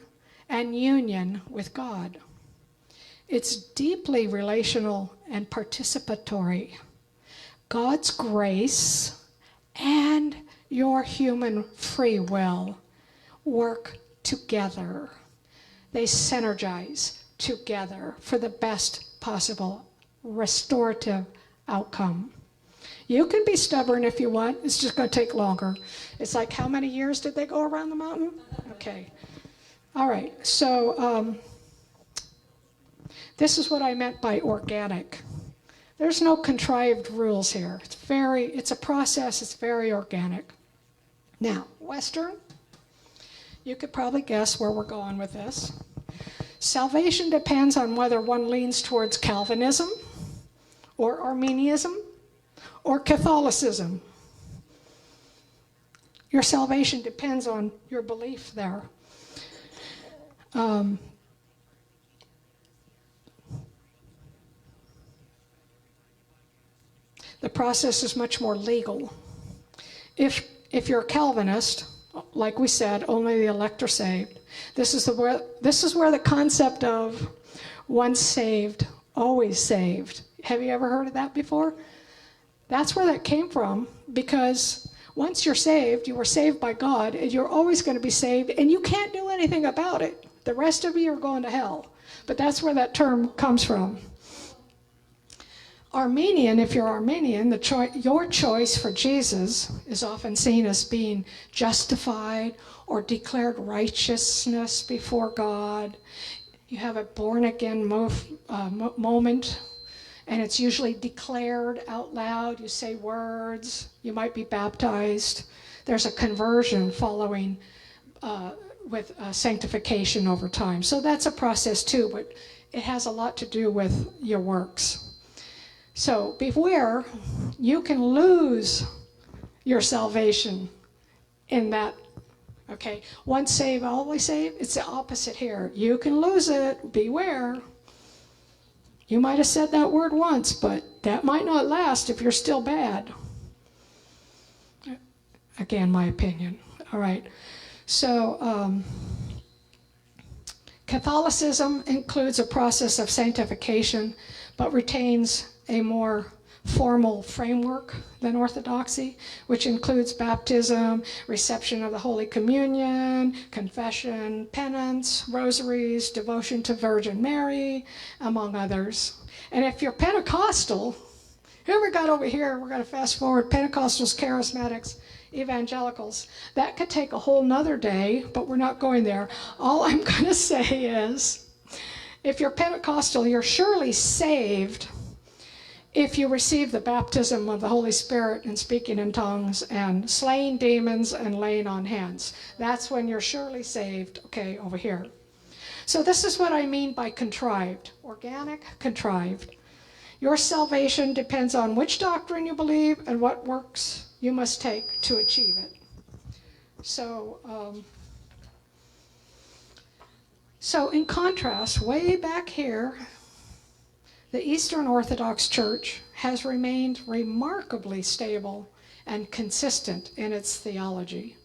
and union with God. It's deeply relational and participatory. God's grace and your human free will work together. They synergize together for the best possible restorative outcome. You can be stubborn if you want. It's just going to take longer. It's like, how many years did they go around the mountain? Okay. All right. So this is what I meant by organic. There's no contrived rules here. It's a process. It's very organic. Now, Western, you could probably guess where we're going with this. Salvation depends on whether one leans towards Calvinism or Arminianism or Catholicism. Your salvation depends on your belief there. The process is much more legal. If you're a Calvinist, like we said, only the elect are saved. This is where the concept of once saved, always saved. Have you ever heard of that before? That's where that came from, because once you're saved, you were saved by God, and you're always going to be saved, and you can't do anything about it. The rest of you are going to hell. But that's where that term comes from. Armenian, if you're Armenian, your choice for Jesus is often seen as being justified or declared righteousness before God. You have a born-again moment, and it's usually declared out loud. You say words. You might be baptized. There's a conversion following with sanctification over time. So that's a process too, but it has a lot to do with your works. So beware, you can lose your salvation in that, okay? Once saved, always saved. It's the opposite here. You can lose it. Beware. You might have said that word once, but that might not last if you're still bad. Again, my opinion. All right. So Catholicism includes a process of sanctification, but retains a more formal framework than Orthodoxy, which includes baptism, reception of the Holy Communion, confession, penance, rosaries, devotion to Virgin Mary, among others. And if you're Pentecostal, whoever got over here, we're going to fast forward, Pentecostals, Charismatics, Evangelicals, that could take a whole nother day, but we're not going there. All I'm going to say is, if you're Pentecostal, you're surely saved if you receive the baptism of the Holy Spirit and speaking in tongues and slaying demons and laying on hands. That's when you're surely saved, okay, over here. So this is what I mean by contrived. Organic, contrived. Your salvation depends on which doctrine you believe and what works you must take to achieve it. So in contrast, way back here, the Eastern Orthodox Church has remained remarkably stable and consistent in its theology.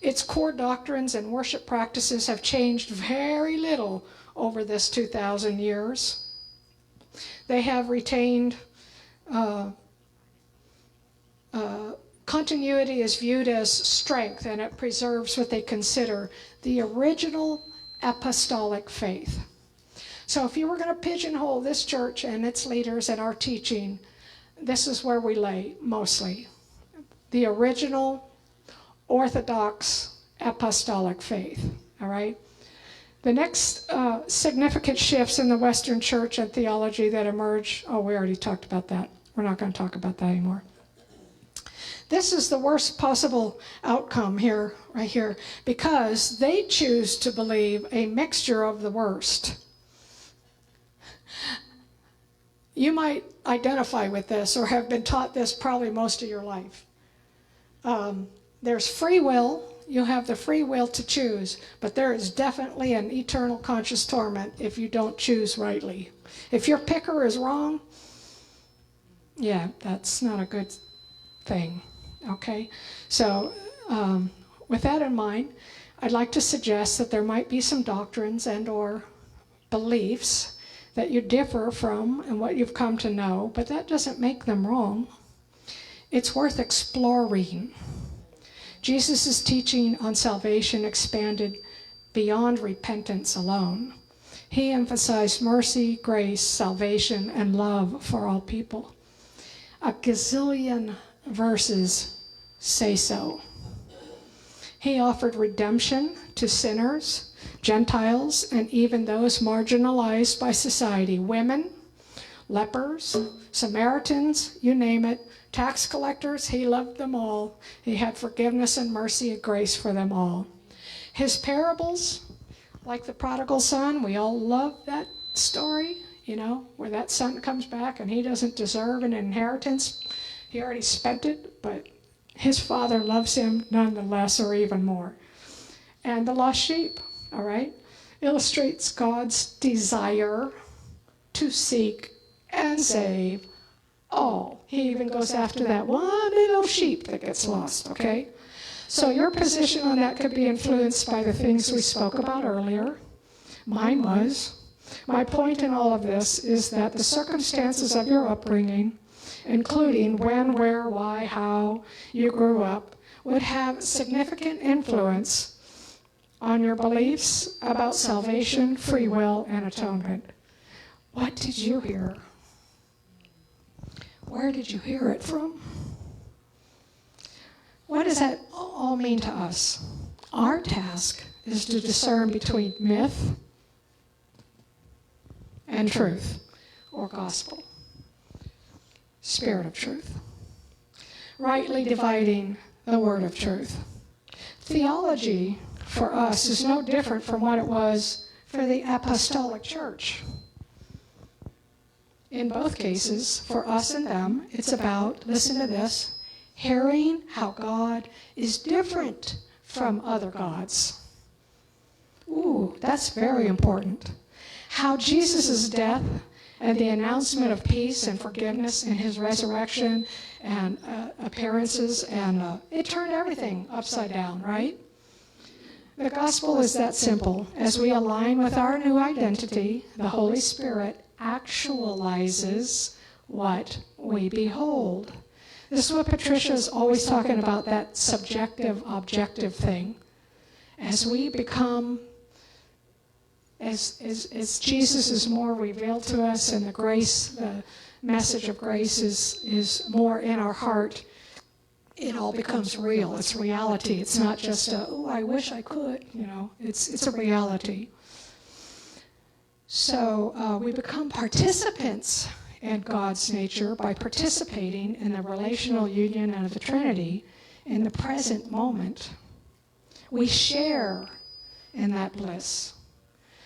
Its core doctrines and worship practices have changed very little over this 2,000 years. They have retained continuity is viewed as strength, and it preserves what they consider the original apostolic faith. So if you were going to pigeonhole this church and its leaders and our teaching, this is where we lay mostly. The original Orthodox apostolic faith, all right? The next significant shifts in the Western church and theology that emerge, we already talked about that. We're not going to talk about that anymore. This is the worst possible outcome here, right here, because they choose to believe a mixture of the worst. You might identify with this or have been taught this probably most of your life. There's free will. You have the free will to choose, but there is definitely an eternal conscious torment if you don't choose rightly. If your picker is wrong, yeah, that's not a good thing, okay? So with that in mind, I'd like to suggest that there might be some doctrines and or beliefs that you differ from and what you've come to know, but that doesn't make them wrong. It's worth exploring. Jesus' teaching on salvation expanded beyond repentance alone. He emphasized mercy, grace, salvation, and love for all people. A gazillion verses say so. He offered redemption to sinners, Gentiles, and even those marginalized by society. Women, lepers, Samaritans, you name it, tax collectors, he loved them all. He had forgiveness and mercy and grace for them all. His parables, like the prodigal son, we all love that story, where that son comes back and he doesn't deserve an inheritance. He already spent it, but his father loves him nonetheless, or even more. And the lost sheep, all right, illustrates God's desire to seek and save all. He even goes after that one little sheep that gets lost, okay? So your position on that could be influenced by the things we spoke about earlier. Mine was. My point in all of this is that the circumstances of your upbringing, including when, where, why, how you grew up, would have significant influence on your beliefs about salvation, free will, and atonement. What did you hear? Where did you hear it from? What does that all mean to us? Our task is to discern between myth and truth, or gospel, spirit of truth, rightly dividing the word of truth. Theology for us is no different from what it was for the apostolic church. In both cases, for us and them, it's about, listen to this, hearing how God is different from other gods. Ooh, that's very important. How Jesus' death and the announcement of peace and forgiveness in his resurrection and appearances, and it turned everything upside down, right? The gospel is that simple. As we align with our new identity, the Holy Spirit actualizes what we behold. This is what Patricia is always talking about, that subjective, objective thing. As we become, as Jesus is more revealed to us, and the message of grace is more in our heart, it all becomes real. It's reality. It's not just I wish I could, it's a reality. So we become participants in God's nature by participating in the relational union of the Trinity in the present moment. We share in that bliss.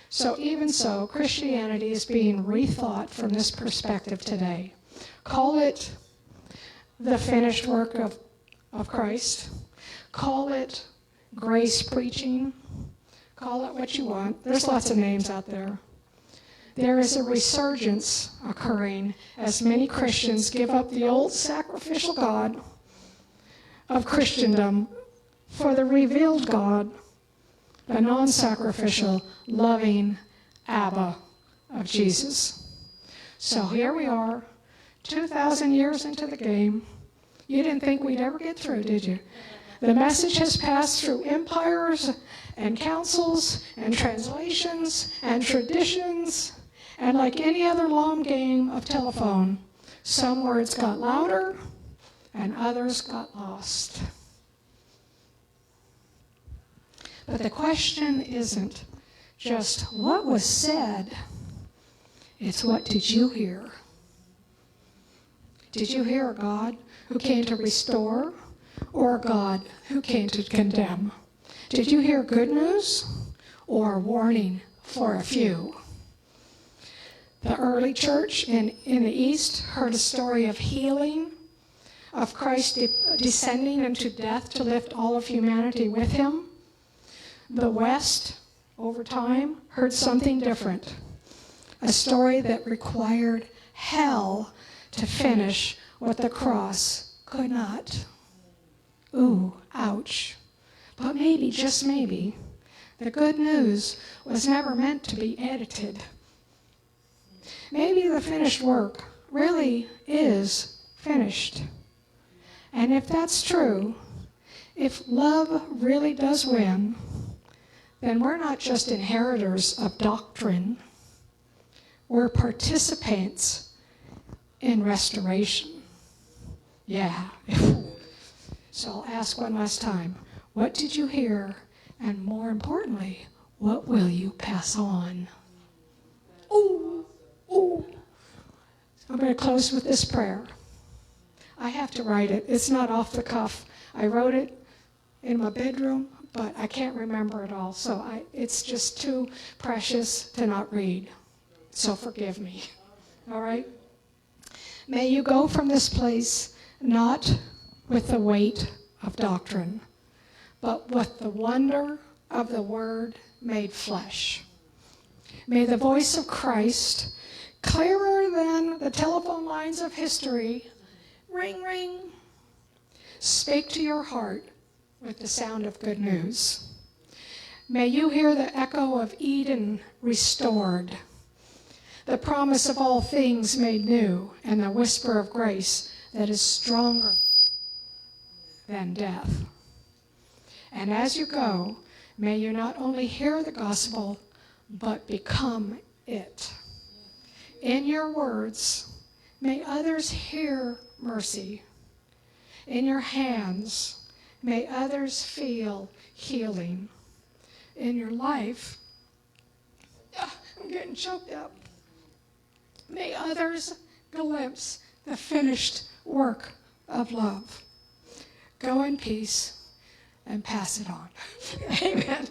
So even so, Christianity is being rethought from this perspective today. Call it the finished work of Christ. Call it grace preaching. Call it what you want. There's lots of names out there. There is a resurgence occurring as many Christians give up the old sacrificial God of Christendom for the revealed God, the non-sacrificial, loving Abba of Jesus. So here we are, 2,000 years into the game. You didn't think we'd ever get through, did you? The message has passed through empires and councils and translations and traditions, and like any other long game of telephone, some words got louder and others got lost. But the question isn't just what was said, it's what did you hear? Did you hear a God who came to restore, or a God who came to condemn? Did you hear good news or warning for a few? The early church in the East heard a story of healing, of Christ descending into death to lift all of humanity with him. The West, over time, heard something different, a story that required hell to finish what the cross could not. Ooh, ouch. But maybe, just maybe, the good news was never meant to be edited. Maybe the finished work really is finished. And if that's true, if love really does win, then we're not just inheritors of doctrine, we're participants in restoration. Yeah. So I'll ask one last time, what did you hear? And more importantly, what will you pass on? Ooh, ooh. I'm going to close with this prayer. I have to write it. It's not off the cuff. I wrote it in my bedroom, but I can't remember it all. So it's just too precious to not read. So forgive me. All right? May you go from this place not with the weight of doctrine, but with the wonder of the Word made flesh. May the voice of Christ, clearer than the telephone lines of history, ring, ring, speak to your heart with the sound of good news. May you hear the echo of Eden restored, the promise of all things made new, and the whisper of grace that is stronger than death. And as you go, may you not only hear the gospel, but become it. In your words, may others hear mercy. In your hands, may others feel healing. In your life, I'm getting choked up. May others glimpse the finished work of love. Go in peace and pass it on. Amen.